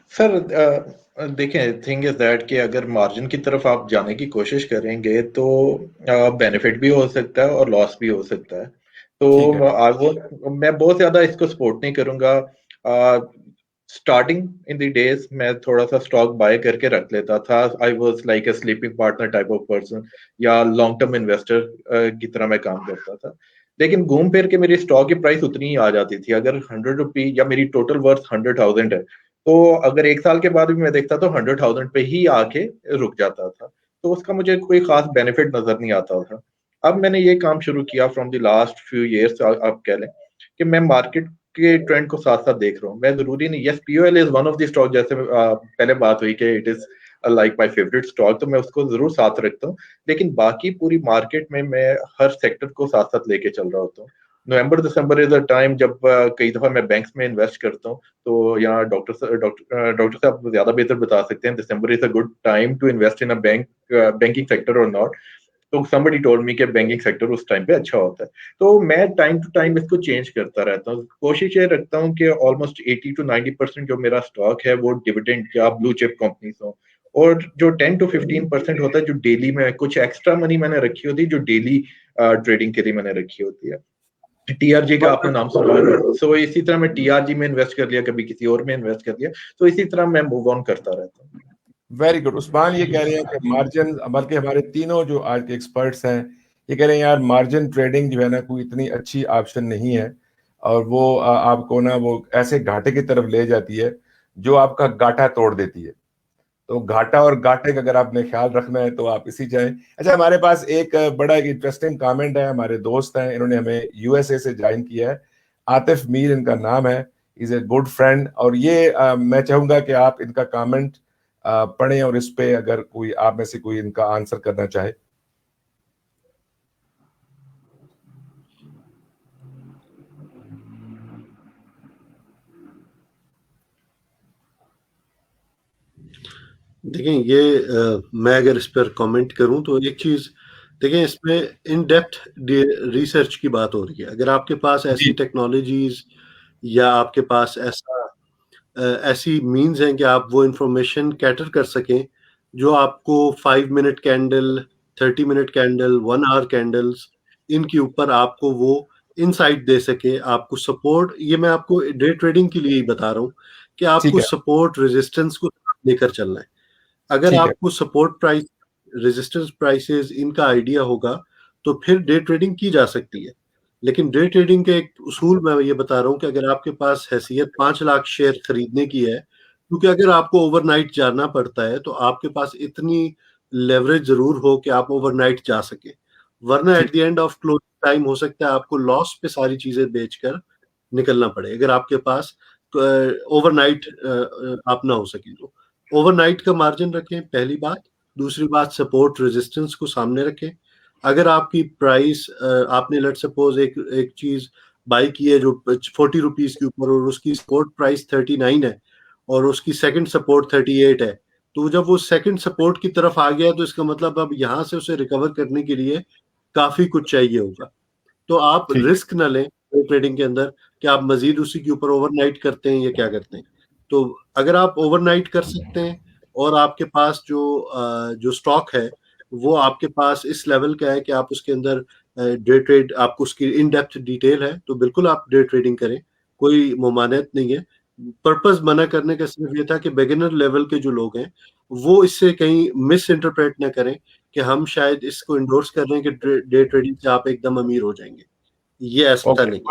Sir देखें, थिंग इज दैट कि अगर मार्जिन की तरफ आप जाने की कोशिश करेंगे तो बेनिफिट भी हो सकता है और लॉस भी हो सकता है। तो मैं बहुत ज्यादा इसको सपोर्ट नहीं करूंगा। स्टार्टिंग इन द डेज मैं थोड़ा सा स्टॉक बाय करके रख लेता था। I was like a sleeping partner type of person, या लॉन्ग टर्म इन्वेस्टर की तरह मैं काम करता था। लेकिन घूम फिर के मेरी स्टॉक की प्राइस उतनी ही आ जाती थी। अगर 100 रुपी या मेरी टोटल वर्थ 100,000 है, तो अगर एक साल के बाद भी मैं देखता तो 100,000 पे ही आके रुक जाता था। तो उसका मुझे कोई खास बेनिफिट नजर नहीं आता था। अब मैंने ये काम शुरू किया from the last few years, आप कह लें कि मैं मार्केट के ट्रेंड को साथ साथ देख रहा हूँ। मैं जरूरी नहीं, yes POL is one of the stock, जैसे पहले बात हुई कि it is like my favourite stock, तो मैं उसको जरूर साथ रखता हूँ। लेकिन बाकी पूरी मार्केट में मैं हर सेक्टर को साथ साथ लेके चल रहा होता हूँ। नवंबर दिसंबर इज अ टाइम जब कई दफा मैं बैंक्स में इन्वेस्ट करता हूँ, तो यहाँ डॉक्टर साहब ज्यादा बेहतर बता सकते हैं, December is a good time to invest in a banking sector और नॉट। तो somebody told me कि बैंकिंग सेक्टर उस टाइम पे अच्छा होता है। तो मैं टाइम टू टाइम इसको चेंज करता रहता हूँ। कोशिश ये रखता हूँ कि ऑलमोस्ट 80 to 90% जो मेरा स्टॉक है वो डिविडेंड या ब्लू चिप कंपनीज हो, और जो 10 to 15% होता है जो डेली में कुछ एक्स्ट्रा मनी मैंने रखी होती है, जो डेली ट्रेडिंग के लिए मैंने रखी होती है। टीआरजी का आपने नाम सुना होगा। सो इसी तरह मैं टीआरजी में इन्वेस्ट कर लिया, कभी किसी और में इन्वेस्ट कर लिया, तो इसी तरह मैं मूव ऑन करता रहता हूँ। Very good. उस्मान ये कह रहे हैं कि मार्जिन, बल्कि हमारे तीनों जो आज के एक्सपर्ट्स हैं ये कह रहे हैं यार मार्जिन ट्रेडिंग जो है ना कोई इतनी अच्छी ऑप्शन नहीं है, और वो आपको ना वो ऐसे घाटे की तरफ ले जाती है जो आपका गाटा तोड़ देती है। तो घाटा और गाटे का अगर आपने ख्याल रखना है तो आप इसी जाएं। अच्छा, हमारे पास एक बड़ा इंटरेस्टिंग कमेंट है, हमारे दोस्त हैं, इन्होंने हमें यूएसए से ज्वाइन किया है। आतिफ मीर इनका नाम है, इज ए गुड फ्रेंड। और ये मैं चाहूंगा कि आप इनका कमेंट पढ़ें और इस पे अगर कोई आप में से कोई इनका आंसर करना चाहे। देखें ये मैं अगर इस पर कमेंट करूं तो एक चीज देखें, इसमें इन डेप्थ रिसर्च की बात हो रही है। अगर आपके पास ऐसी टेक्नोलॉजीज या आपके पास ऐसी मीन्स हैं कि आप वो इंफॉर्मेशन कैटर कर सकें जो आपको 5 minute candle, 30 minute candle, 1 hour candles, इनके ऊपर आपको वो इनसाइट दे सके, आपको सपोर्ट, ये मैं आपको डे ट्रेडिंग के लिए ही बता रहा हूँ कि आपको सपोर्ट रेजिस्टेंस को लेकर चलना है। अगर आपको सपोर्ट प्राइस, रेजिस्टेंस प्राइसेस इनका आइडिया होगा तो फिर डे ट्रेडिंग की जा सकती है। लेकिन डे ट्रेडिंग के एक उसूल मैं ये बता रहा हूँ कि अगर आपके पास हैसियत 5 लाख शेयर खरीदने की है, क्योंकि अगर आपको ओवरनाइट जाना पड़ता है तो आपके पास इतनी लेवरेज जरूर हो कि आप ओवरनाइट जा सके, वरना at the end of close time हो सकता है आपको लॉस पे सारी चीजें बेचकर निकलना पड़े, अगर आपके पास ओवरनाइट आप ना हो सके तो। ओवरनाइट का मार्जिन रखें, पहली बात। दूसरी बात, सपोर्ट रेजिस्टेंस को सामने रखें। अगर आपकी प्राइस आपने लेट सपोज एक चीज बाई की है जो 40 रुपीज के ऊपर और उसकी सपोर्ट प्राइस 39 है और उसकी सेकंड सपोर्ट 38 है, तो जब वो सेकंड सपोर्ट की तरफ आ गया तो इसका मतलब अब यहाँ से उसे रिकवर करने के लिए काफी कुछ चाहिए होगा। तो आप रिस्क ना लें ट्रेडिंग के अंदर कि आप मजीद उसी के ऊपर ओवरनाइट करते हैं या क्या करते हैं। तो अगर आप ओवरनाइट कर सकते हैं और आपके पास जो स्टॉक है वो आपके पास इस लेवल का है कि आप उसके अंदर डे ट्रेड, आपको उसकी इन डेप्थ डिटेल है, तो बिल्कुल आप डे ट्रेडिंग करें, कोई ममानियत नहीं है। पर्पस मना करने का सिर्फ ये था कि बिगिनर लेवल के जो लोग हैं वो इससे कहीं मिस इंटरप्रेट ना करें कि हम शायद इसको इंडोर्स कर रहे हैं कि डे ट्रेडिंग से आप एकदम अमीर हो जाएंगे। ये ऐसा नहीं।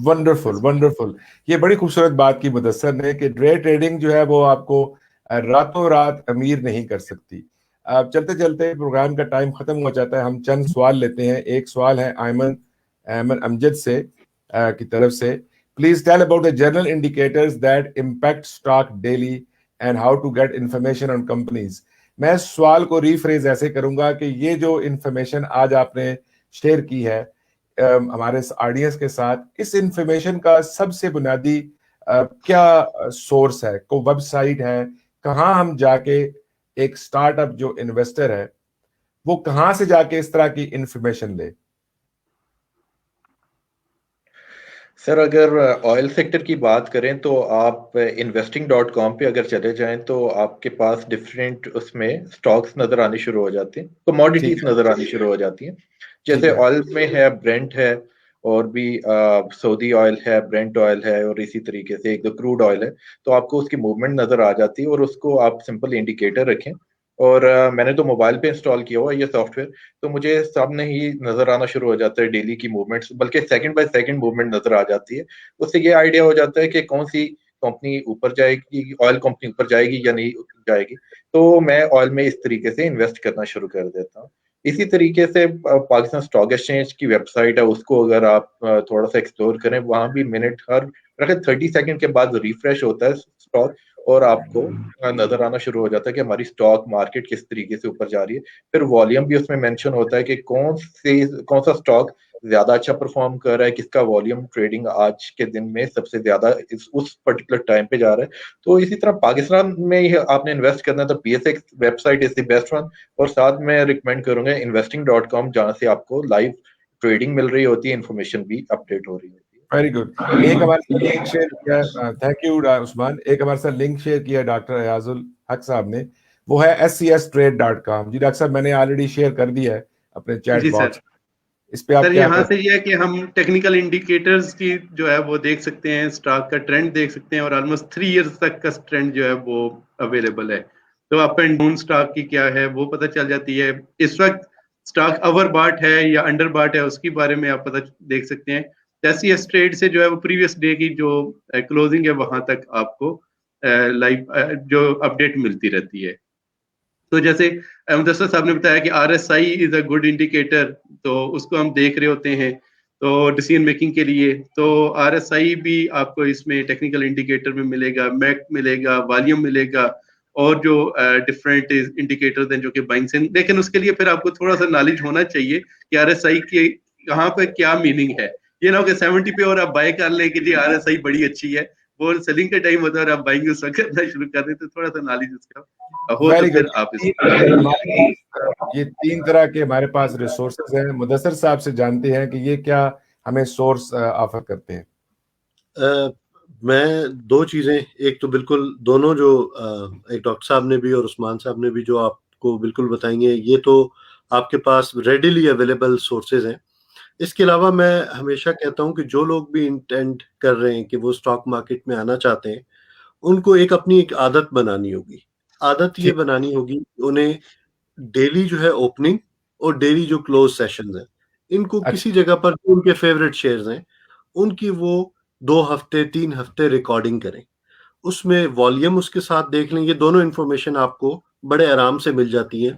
वंडरफुल वंडरफुल, ये बड़ी खूबसूरत बात की मुदस्सर ने कि डे ट्रेडिंग जो है वो आपको रातों रात अमीर नहीं कर सकती। अब चलते चलते प्रोग्राम का टाइम खत्म हो जाता है, हम चंद सवाल लेते हैं। एक सवाल है अयमन अमजद से की तरफ से, please tell about the general indicators that impact stock daily and how to get information on companies. मैं सवाल को रीफ्रेज ऐसे करूंगा कि ये जो इंफॉर्मेशन आज आपने शेयर की है हमारे ऑडियंस के साथ, इस इंफॉर्मेशन का सबसे बुनियादी क्या सोर्स है, को वेबसाइट है, कहाँ हम जाके एक स्टार्टअप जो इन्वेस्टर है वो कहाँ से जाके इस तरह की इंफॉर्मेशन ले? सर अगर ऑयल सेक्टर की बात करें तो आप investing.com पे अगर चले जाएं तो आपके पास डिफरेंट उसमें स्टॉक्स नजर आने शुरू हो जाते हैं, कमोडिटीज नजर आनी शुरू हो जाती हैं। जैसे ऑयल में है ब्रेंट है, और भी सऊदी ऑयल है, ब्रेंट ऑयल है, और इसी तरीके से एक दो क्रूड ऑयल है। तो आपको उसकी मूवमेंट नजर आ जाती है और उसको आप सिंपल इंडिकेटर रखें। और मैंने तो मोबाइल पे इंस्टॉल किया हुआ है ये सॉफ्टवेयर, तो मुझे सामने ही नजर आना शुरू हो जाता है डेली की मूवमेंट्स, बल्कि सेकंड बाय सेकंड मूवमेंट नजर आ जाती है। उससे ये आइडिया हो जाता है कि कौन सी कंपनी ऊपर जाएगी, ऑयल कंपनी ऊपर जाएगी या नहीं जाएगी। तो मैं ऑयल में इस तरीके से इन्वेस्ट करना शुरू कर देता हूँ। इसी तरीके से पाकिस्तान स्टॉक एक्सचेंज की वेबसाइट है, उसको अगर आप थोड़ा सा एक्सप्लोर करें, वहां भी मिनट हर 30 सेकंड के बाद रिफ्रेश होता है स्टॉक, और आपको नजर आना शुरू हो जाता है कि हमारी स्टॉक मार्केट किस तरीके से ऊपर जा रही है। फिर वॉल्यूम भी उसमें मेंशन होता है कि कौन सा स्टॉक ज्यादा अच्छा परफॉर्म कर रहा है, किसका वॉल्यूम ट्रेडिंग आज के दिन में सबसे ज्यादा उस पर्टिकुलर टाइम पे जा रहा है। तो इसी तरह पाकिस्तान में ही आपने इन्वेस्ट करना है तो PSX website is the best one, और साथ में रिकमेंड करूंगा investing.com, जहां से आपको लाइव ट्रेडिंग मिल रही होती है, इन्फॉर्मेशन भी अपडेट हो रही होती है। Very good. एक हमारे साथ लिंक शेयर किया, थैंक यू उस्मान। एक हमारे साथ लिंक शेयर किया डॉक्टर अयाजुल हक साहब ने, वो है scstrade.com। जी डॉक्टर साहब, मैंने ऑलरेडी शेयर कर दिया है अपने चैट बॉक्स। इस पे आप सर यहाँ से ये है कि हम टेक्निकल इंडिकेटर्स की जो है वो देख सकते हैं, स्टॉक का ट्रेंड देख सकते हैं, और ऑलमोस्ट 3 इयर्स तक का ट्रेंड जो है वो अवेलेबल है। तो अप एंड डाउन स्टॉक की क्या है वो पता चल जाती है। इस वक्त स्टॉक ओवर बॉट है या अंडर बॉट है उसके बारे में आप पता देख सकते हैं। SCS ट्रेड से जो है वो प्रीवियस डे की जो क्लोजिंग है वहां तक आपको लाइव जो अपडेट मिलती रहती है। तो जैसे मुदस्सर साहब ने बताया कि RSI is a good indicator, तो उसको हम देख रहे होते हैं। तो डिसीजन मेकिंग के लिए। तो आरएसआई भी आपको इसमें टेक्निकल इंडिकेटर में मिलेगा, मैक मिलेगा, वॉल्यूम मिलेगा, और जो डिफरेंट इंडिकेटर्स हैं जो कि बाइंग से, लेकिन उसके लिए फिर आपको थोड़ा सा नॉलेज होना चाहिए कि आरएसआई की कहाँ पे क्या मीनिंग है। ये ना हो कि 70 पे और आप बाय कर ले कि जी आरएसआई बड़ी अच्छी है, वो सेलिंग का टाइम होता है और आप बाइंग उस वक्त करना शुरू कर देते, तो थोड़ा सा नॉलेज उसका हो तो फिर आप ये 3 तरह के हमारे पास रिसोर्सेज हैं। मुदस्सर साहब से जानते हैं कि ये क्या हमें सोर्स ऑफर करते हैं। मैं दो चीजें, एक तो बिल्कुल दोनों जो एक डॉक्टर साहब ने भी और उस्मान साहब ने भी जो आपको बिल्कुल बताएंगे, ये तो आपके पास रेडिली अवेलेबल सोर्सेज हैं। इसके अलावा मैं हमेशा कहता हूं कि जो लोग भी इंटेंट कर रहे हैं कि वो स्टॉक मार्केट में आना चाहते हैं, उनको एक अपनी एक आदत बनानी होगी। आदत ये बनानी होगी उन्हें डेली जो है ओपनिंग और डेली जो क्लोज सेशंस हैं, इनको किसी जगह पर उनके फेवरेट शेयर्स हैं उनकी वो 2 हफ्ते 3 हफ्ते रिकॉर्डिंग करें, उसमें वॉल्यूम उसके साथ देख लें। ये दोनों इंफॉर्मेशन आपको बड़े आराम से मिल जाती है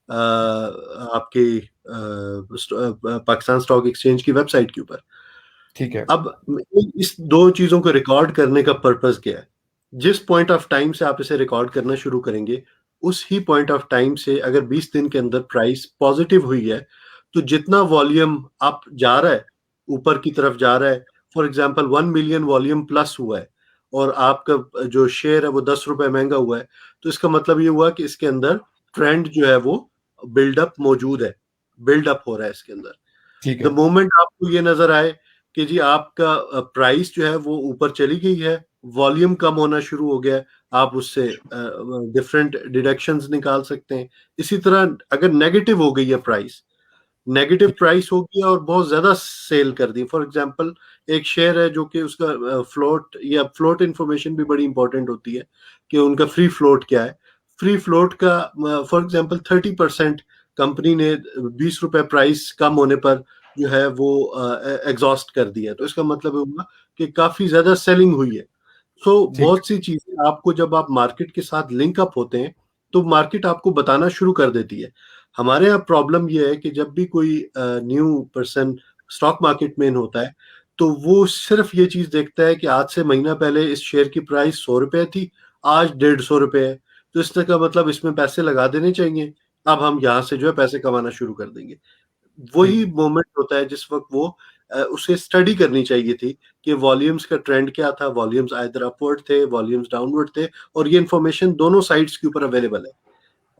आपके पाकिस्तान स्टॉक एक्सचेंज की वेबसाइट के ऊपर। ठीक है। अब इस दो चीजों को रिकॉर्ड करने का पर्पस क्या है? जिस पॉइंट ऑफ टाइम से आप इसे रिकॉर्ड करना शुरू करेंगे, उस ही पॉइंट ऑफ टाइम से अगर 20 दिन के अंदर प्राइस पॉजिटिव हुई है, तो जितना वॉल्यूम आप जा रहा है, ऊपर की तरफ जा रहा है, for example 1 million volume plus हुआ है और आपका जो शेयर है वो 10 रुपए महंगा हुआ है, तो इसका मतलब ये हुआ कि इसके अंदर ट्रेंड जो है वो बिल्डअप मौजूद है, बिल्डअप हो रहा है इसके अंदर। ठीक द है। मोमेंट आपको ये नजर आए कि जी आपका प्राइस जो है वो ऊपर चली गई है, वॉल्यूम कम होना शुरू हो गया है, आप उससे डिफरेंट डिडक्शंस निकाल सकते हैं। इसी तरह अगर नेगेटिव हो गई है प्राइस, नेगेटिव प्राइस हो गया और बहुत ज्यादा सेल कर दी, फॉर एग्जांपल एक शेयर है जो कि उसका फ्लोट या फ्लोट इंफॉर्मेशन भी बड़ी इंपॉर्टेंट होती है कि उनका फ्री फ्लोट क्या है। फ्री फ्लोट का फॉर एग्जांपल 30% कंपनी ने 20 रुपए प्राइस कम होने पर जो है वो एग्जॉस्ट कर दिया, तो इसका मतलब हुआ कि काफी ज्यादा सेलिंग हुई है। सो बहुत सी चीजें आपको जब आप मार्केट के साथ लिंक अप होते हैं तो मार्केट आपको बताना शुरू कर देती है। हमारे यहाँ प्रॉब्लम ये है कि जब भी कोई न्यू पर्सन स्टॉक मार्केट में इन होता है तो वो सिर्फ ये चीज देखता है कि आज से महीना पहले इस शेयर की प्राइस 100 रुपए थी, आज 150 रुपए है, तो इसका का मतलब इसमें पैसे लगा देने चाहिए, अब हम यहाँ से जो है पैसे कमाना शुरू कर देंगे। वही मोमेंट होता है जिस वक्त वो उसे स्टडी करनी चाहिए थी कि वॉल्यूम्स का ट्रेंड क्या था, वॉल्यूम्स आइदर अपवर्ड थे, वॉल्यूम्स डाउनवर्ड थे, और ये इन्फॉर्मेशन दोनों साइड्स के ऊपर अवेलेबल है।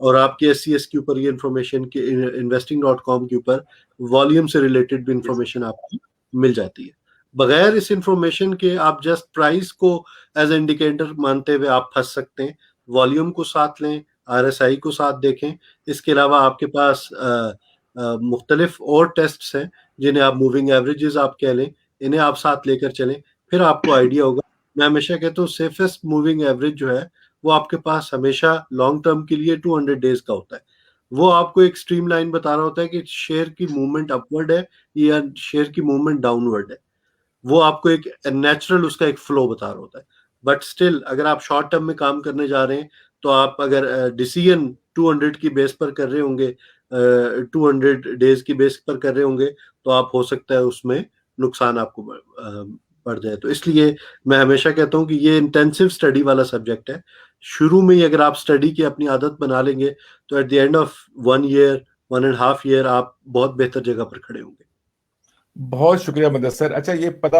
और आपके SCS के ऊपर ये इन्फॉर्मेशन के investing.com के ऊपर वॉल्यूम से रिलेटेड भी इंफॉर्मेशन आपको मिल जाती है। बगैर इस इंफॉर्मेशन के आप जस्ट प्राइस को एज इंडिकेटर मानते हुए आप फंस सकते हैं। वॉल्यूम को साथ लें, RSI को साथ देखें। इसके अलावा आपके पास मुख्तलिफ और टेस्ट्स हैं जिन्हें आप मूविंग एवरेजेस आप कह लें, इन्हें आप साथ लेकर चलें, फिर आपको आइडिया होगा। मैं हमेशा कहता हूँ सेफेस्ट मूविंग एवरेज जो है वो आपके पास हमेशा लॉन्ग टर्म के लिए 200 डेज का होता है। वो आपको एक स्ट्रीम लाइन बता रहा होता है कि शेयर की मूवमेंट अपवर्ड है या शेयर की मूवमेंट डाउनवर्ड है। वो आपको एक नेचुरल उसका एक फ्लो बता रहा होता है। बट स्टिल अगर आप शॉर्ट टर्म में काम करने जा रहे हैं तो आप अगर डिसीजन 200 की बेस पर कर रहे होंगे, 200 डेज की बेस पर कर रहे होंगे, तो आप हो सकता है उसमें नुकसान आपको पड़ जाए। तो इसलिए मैं हमेशा कहता हूँ कि ये इंटेंसिव स्टडी वाला सब्जेक्ट है। शुरू में ही अगर आप स्टडी की अपनी आदत बना लेंगे तो at the end of 1 year 1.5 year आप बहुत बेहतर जगह पर खड़े होंगे। बहुत शुक्रिया मुदस्सर। अच्छा,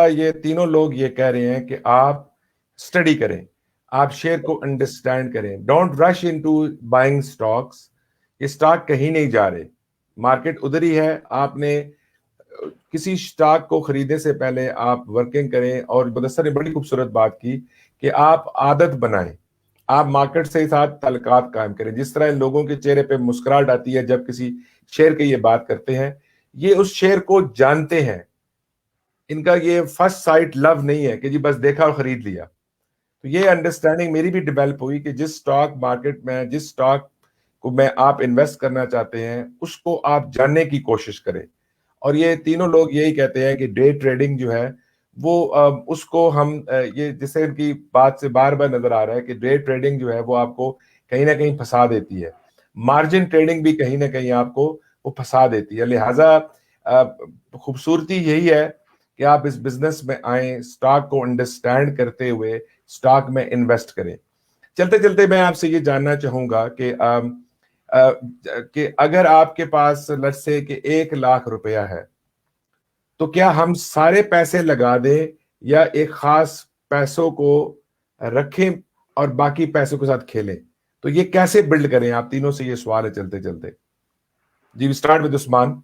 ये तीनों लोग ये कह रहे हैं कि आप स्टडी करें, आप शेयर को अंडरस्टैंड करें, don't rush into buying stocks. ये स्टॉक कहीं नहीं जा रहे, मार्केट उधर ही है। आपने किसी स्टॉक को खरीदने से पहले आप वर्किंग करें। और मुदस्सर ने बड़ी खूबसूरत बात की कि आप आदत बनाएं, आप मार्केट से साथ ताल्लुकात कायम करें। जिस तरह इन लोगों के चेहरे पे मुस्कुराहट आती है जब किसी शेयर की ये बात करते हैं, ये उस शेयर को जानते हैं। इनका ये फर्स्ट साइट लव नहीं है कि जी बस देखा और खरीद लिया। तो ये अंडरस्टैंडिंग मेरी भी डेवलप हुई कि जिस स्टॉक मार्केट में, जिस स्टॉक को मैं आप इन्वेस्ट करना चाहते हैं, उसको आप जानने की कोशिश करें। और ये तीनों लोग यही कहते हैं कि डे ट्रेडिंग जो है वो उसको हम ये जिससे इनकी बात से बार बार नजर आ रहा है कि डे ट्रेडिंग जो है वो आपको कहीं ना कहीं फंसा देती है। मार्जिन ट्रेडिंग भी कहीं ना कहीं आपको वो फंसा देती है। लिहाजा खूबसूरती यही है कि आप इस बिजनेस में आए, स्टॉक को अंडरस्टैंड करते हुए स्टॉक में इन्वेस्ट करें। चलते चलते मैं आपसे ये जानना चाहूंगा कि अगर आपके पास लेट्स से कि 1 लाख रुपया है, तो क्या हम सारे पैसे लगा दें या एक खास पैसों को रखें और बाकी पैसों के साथ खेलें? तो ये कैसे बिल्ड करें? आप तीनों से ये सवाल है चलते चलते। जी, we start with Usman.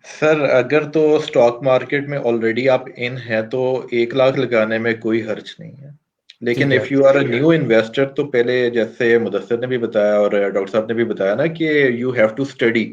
Sir, अगर तो स्टॉक मार्केट में ऑलरेडी आप इन है तो 1 लाख लगाने में कोई हर्ज नहीं है। लेकिन ठीक है। If you are a new investor तो पहले, जैसे मुदस्सिर ने भी बताया और डॉक्टर साहब ने भी बताया ना, कि यू हैव टू स्टडी।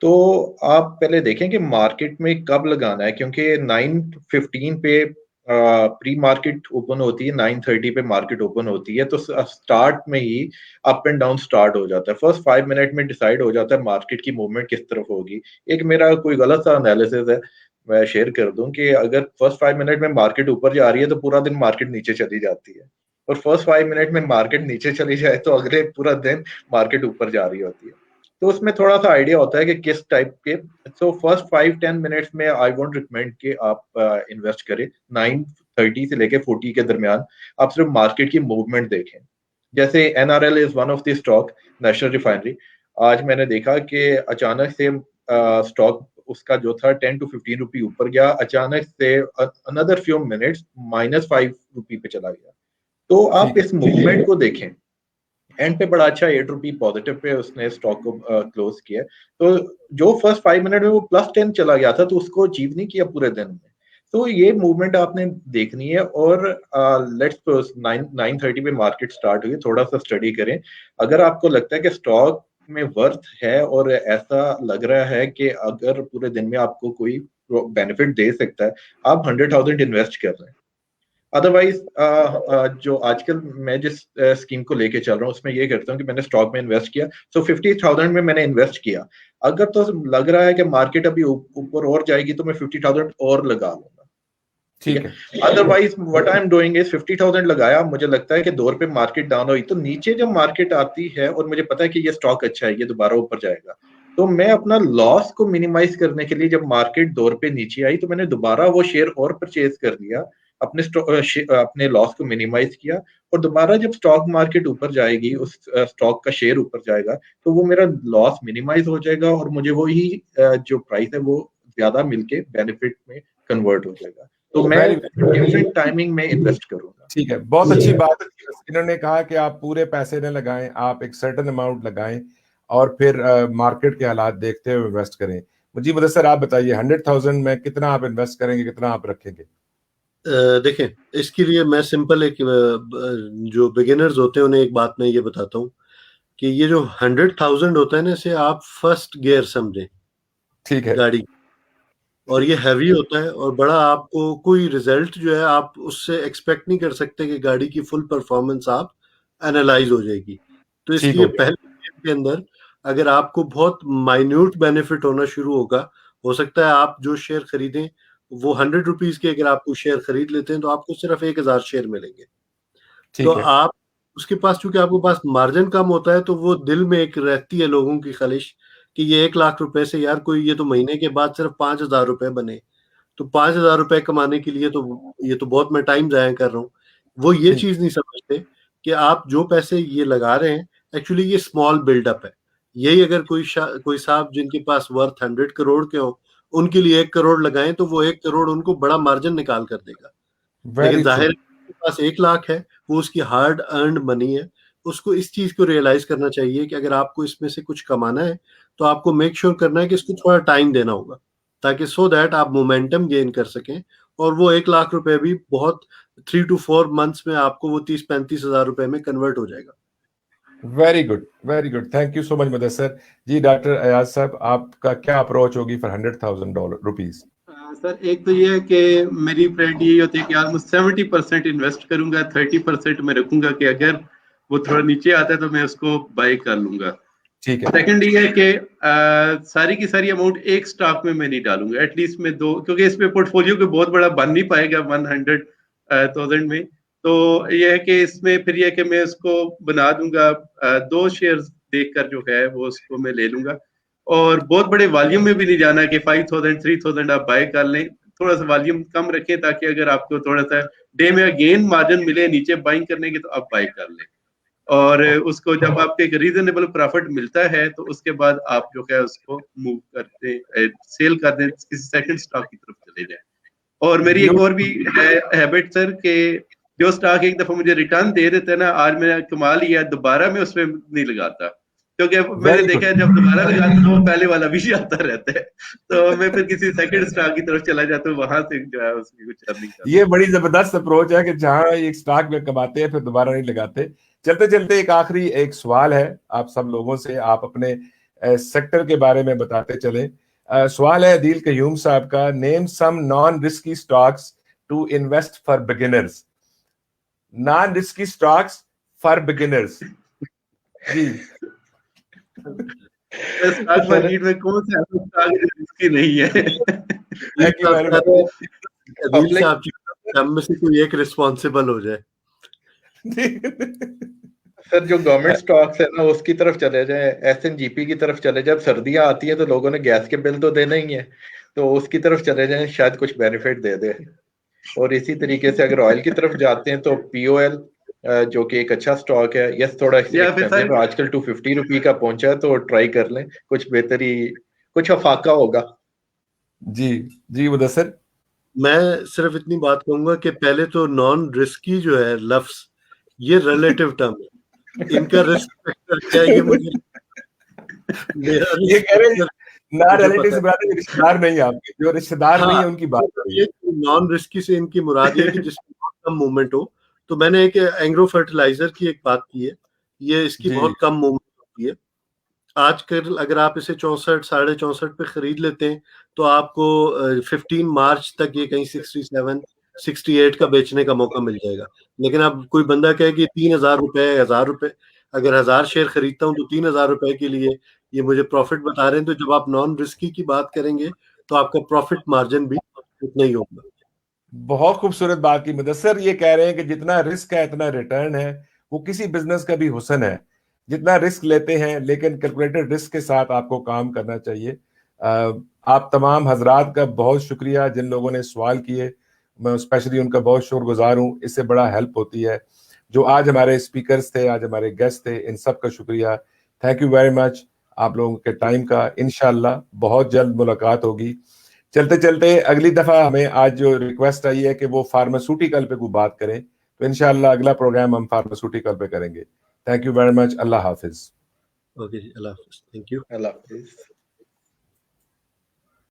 तो आप पहले देखें कि मार्केट में कब लगाना है, क्योंकि 9:15 पे प्री मार्केट ओपन होती है, 9:30 पे मार्केट ओपन होती है, तो स्टार्ट में ही अप एंड डाउन स्टार्ट हो जाता है। फर्स्ट 5 मिनट में डिसाइड हो जाता है मार्केट की मूवमेंट किस तरफ होगी। एक मेरा कोई गलत सा एनालिसिस है, मैं शेयर कर दूं कि अगर फर्स्ट 5 मिनट में मार्केट ऊपर जा रही है तो पूरा दिन मार्केट नीचे चली जाती है, और फर्स्ट 5 मिनट में मार्केट नीचे चली जाए तो अगले पूरा दिन मार्केट ऊपर जा रही होती है। तो उसमें थोड़ा सा आइडिया होता है कि किस टाइप के। सो फर्स्ट 5-10 मिनट्स में आई वोंट रिकमेंड कि आप इन्वेस्ट करें 9:30 से लेके 40 के दरमियान। आप सिर्फ मार्केट की मूवमेंट देखें। जैसे NRL is one of the stock, national refinery. आज मैंने देखा कि अचानक से स्टॉक उसका जो था 10 to 15 रुपये ऊपर गया, अचानक से अनदर फ्यू मिनट्स -5 रुपये पे चला गया। तो आप इस मूवमेंट को देखें। एंड पे बड़ा अच्छा 8 रुपये पॉजिटिव पे उसने स्टॉक को क्लोज किया। तो जो फर्स्ट 5 मिनट में वो +10 चला गया था, तो उसको अचीव नहीं किया पूरे दिन में। तो ये मूवमेंट आपने देखनी है। और लेट्स 9:30 पे मार्केट स्टार्ट हुई, थोड़ा सा स्टडी करें। अगर आपको लगता है कि स्टॉक में वर्थ है और ऐसा लग रहा है कि अगर पूरे दिन में आपको कोई बेनिफिट दे सकता है, आप 100,000 इन्वेस्ट कर रहे हैं। अदरवाइज जो आजकल मैं जिस स्कीम को लेके चल रहा हूँ उसमें ये करता हूँ कि मैंने स्टॉक में इन्वेस्ट किया, सो 50,000 में मैंने इन्वेस्ट किया। अगर तो लग रहा है कि मार्केट अभी ऊपर और जाएगी तो मैं 50,000 और लगा लूंगा। ठीक है। Otherwise what I am doing is 50,000 लगाया, मुझे लगता है कि 2 रुपए मार्केट डाउन हुई, तो नीचे जब मार्केट आती है और मुझे पता है कि ये स्टॉक अच्छा है, ये दोबारा ऊपर जाएगा, तो मैं अपना लॉस को मिनिमाइज करने के लिए, जब मार्केट 2 रुपए नीचे आई तो मैंने दोबारा वो शेयर और परचेज कर लिया, अपने लॉस को मिनिमाइज किया। और दोबारा जब स्टॉक मार्केट ऊपर जाएगी, उस स्टॉक का शेयर ऊपर जाएगा, तो वो मेरा लॉस मिनिमाइज हो जाएगा और मुझे वही जो प्राइस है वो ज्यादा मिलके बेनिफिट में कन्वर्ट हो जाएगा। तो मैं डिफरेंट टाइमिंग में इन्वेस्ट करूंगा। ठीक है, बहुत अच्छी बात है। इन्होंने कहा कि आप पूरे पैसे न लगाएं, आप एक सर्टेन अमाउंट लगाएं और फिर मार्केट के हालात देखते हुए इन्वेस्ट करें। मुझे मुदस्सिर आप बताइए, 100,000 में कितना आप इन्वेस्ट करेंगे, कितना आप रखेंगे? देखें, इसके लिए मैं सिंपल एक जो बिगिनर्स होते हैं उन्हें एक बात मैं ये बताता हूँ कि ये जो 100,000 होता है ना, इसे आप फर्स्ट गियर समझें। ठीक है। गाड़ी, और ये हैवी होता है और बड़ा, आपको कोई रिजल्ट जो है आप उससे एक्सपेक्ट नहीं कर सकते कि गाड़ी की फुल परफॉर्मेंस आप एनालाइज हो जाएगी। तो इसलिए पहले के अंदर अगर आपको बहुत माइन्यूट बेनिफिट होना शुरू होगा, हो सकता है आप जो शेयर खरीदें वो 100 रुपीज के, अगर आपको शेयर खरीद लेते हैं तो आपको सिर्फ 1,000 शेयर मिलेंगे। तो आप उसके पास, चूंकि आपके पास मार्जिन कम होता है, तो वो दिल में एक रहती है लोगों की ख्वाहिश कि ये 1 लाख रुपए से यार कोई, ये तो महीने के बाद सिर्फ 5,000 रुपए बने, तो 5,000 रुपए कमाने के लिए तो ये तो बहुत मैं टाइम जाया कर रहा हूँ। वो ये चीज नहीं समझते कि आप जो पैसे ये लगा रहे हैं, एक्चुअली ये स्मॉल बिल्डअप है। यही अगर कोई साहब जिनके पास वर्थ 100 करोड़ के हो, उनके लिए 1 करोड़ लगाएं तो वो 1 करोड़ उनको बड़ा मार्जिन निकाल कर देगा। लेकिन जाहिर के पास 1 लाख है, वो उसकी हार्ड अर्नड मनी है। उसको इस चीज को रियलाइज करना चाहिए कि अगर आपको इसमें से कुछ कमाना है तो आपको मेक श्योर करना है कि इसको थोड़ा टाइम देना होगा, ताकि सो दैट आप मोमेंटम गेन कर सकें। और वो 1 लाख रुपए भी बहुत 3 to 4 मंथ्स में आपको वो 30-35 हजार रुपए में कन्वर्ट हो जाएगा। Very good, very good, thank you so much Mudassir ji. Doctor Ayaz साहब, आपका क्या अप्रोच होगी फॉर $100,000? सर, एक तो ये है कि मेरी फ्रेंड यही होती है कि यार मैं 70% इन्वेस्ट करूंगा, 30% में रखूंगा कि अगर वो थोड़ा नीचे आता है तो मैं उसको बाय कर लूंगा। ठीक है। सेकंड ये है कि सारी की सारी अमाउंट एक स्टॉक में मैं नहीं डालूंगा, एटलीस्ट मैं 2, क्योंकि इसमें पोर्टफोलियो को बहुत बड़ा बन नहीं पाएगा 100,000 में। तो ये है कि इसमें फिर ये है कि मैं उसको बना दूंगा 2 शेयर्स देखकर जो है वो उसको मैं ले लूंगा। और बहुत बड़े वॉल्यूम में भी नहीं जाना कि 5000 3000 आप बाय कर लें, थोड़ा सा वॉल्यूम कम रखें ताकि अगर आपको थोड़ा सा डे में गेन मार्जिन मिले नीचे बाइंग करने की तो आप बाय कर लें, और उसको जब आपको एक रीजनेबल प्रॉफिट मिलता है तो उसके बाद आप जो है उसको मूव करते सेल कर दें, किसी सेकंड स्टॉक की तरफ चले जाएं। और मेरी एक और भी हैबिट सर कि जो स्टॉक एक दफा मुझे रिटर्न दे देता है ना, आज मैंने कमा लिया, दोबारा मैं उसमें नहीं लगाता, क्योंकि मैंने देखा है जब दोबारा लगाता हूँ वो पहले वाला भी आता रहता है, तो मैं फिर किसी सेकंड स्टॉक की तरफ चला जाता हूँ, वहां से जो है उसकी कुछ अर्निंग करता हूं। ये बड़ी जबरदस्त अप्रोच है कि जहां एक स्टॉक में कमाते हैं फिर दोबारा नहीं लगाते। चलते चलते एक आखिरी एक सवाल है आप सब लोगों से, आप अपने सेक्टर के बारे में बताते चले। सवाल है अदील कयूम साहब का, name some non risky stocks to invest for beginners. Non risky stocks for beginners. जी स्टॉक मार्केट में कौन सा स्टॉक रिस्की नहीं है? Thank you very much. Adeel साहब हम में से कोई एक रिस्पॉन्सिबल हो जाए। सर जो गवर्नमेंट स्टॉक्स है ना उसकी तरफ चले जाए, SNGP की तरफ चले जाए। सर्दियां आती हैं तो लोगों ने गैस के बिल तो देना ही है, तो उसकी तरफ चले जाए, शायद कुछ बेनिफिट दे दे। और इसी तरीके से अगर ऑयल की तरफ जाते हैं तो POL जो कि एक अच्छा स्टॉक है, यस थोड़ा एक्सपेंसिव है, आजकल 250 रुपये का पहुंचा है, तो ट्राई कर लें, कुछ बेहतरी कुछ अफाका होगा। जी जी मुदस्सिर, मैं सिर्फ इतनी बात कहूंगा कि पहले तो नॉन रिस्की जो है लफ्ज, ये रिलेटिव टर्म है, इनका रिस्क फैक्टर क्या है ये मुझे मेरा ये कह रहे हैं ना मुझे रिलेटिव से बात है, रिश्तेदार नहीं है आपके, जो रिश्तेदार नहीं है उनकी बात हो रही है। नॉन रिस्की से इनकी मुराद है कि जिसमें बहुत कम मूवमेंट हो। तो मैंने एक एंग्रो फर्टिलाइजर की एक बात की है, ये इसकी बहुत कम मूवमेंट होती है। आजकल अगर आप इसे 64 64.5 पे खरीद लेते हैं तो आपको 15 मार्च तक ये कहीं 67 68 का बेचने का मौका मिल जाएगा। लेकिन अब कोई बंदा कहे कि 3000 रुपए 1000 रुपए, अगर 1000 शेयर खरीदता हूँ तो 3000 रुपए के लिए ये मुझे प्रॉफिट बता रहे हैं, तो जब आप नॉन रिस्की की बात करेंगे तो आपका प्रॉफिट मार्जिन भी उतना ही होगा। बहुत खूबसूरत बात की मुदस्सिर, ये कह रहे हैं कि जितना रिस्क है इतना रिटर्न है। वो किसी बिजनेस का भी हुस्न है, जितना रिस्क लेते हैं लेकिन कैलकुलेटेड रिस्क के साथ आपको काम करना चाहिए। आप तमाम हजरात का बहुत शुक्रिया जिन लोगों ने सवाल किए, मैं स्पेशली उनका बहुत शुक्रगुजार हूँ, इससे बड़ा हेल्प होती है। जो आज हमारे स्पीकर्स थे, आज हमारे गेस्ट थे, इन सब का शुक्रिया, थैंक यू वेरी मच आप लोगों के टाइम का। इंशाल्लाह बहुत जल्द मुलाकात होगी। चलते चलते अगली दफा हमें आज जो रिक्वेस्ट आई है कि वो फार्मास्यूटिकल पे कोई बात करें, तो इंशाल्लाह अगला प्रोग्राम हम फार्मास्यूटिकल पे करेंगे। Thank you very much. अल्लाह हाफिज। ओके जी, अल्लाह हाफिज, थैंक यू। अल्लाह हाफिज।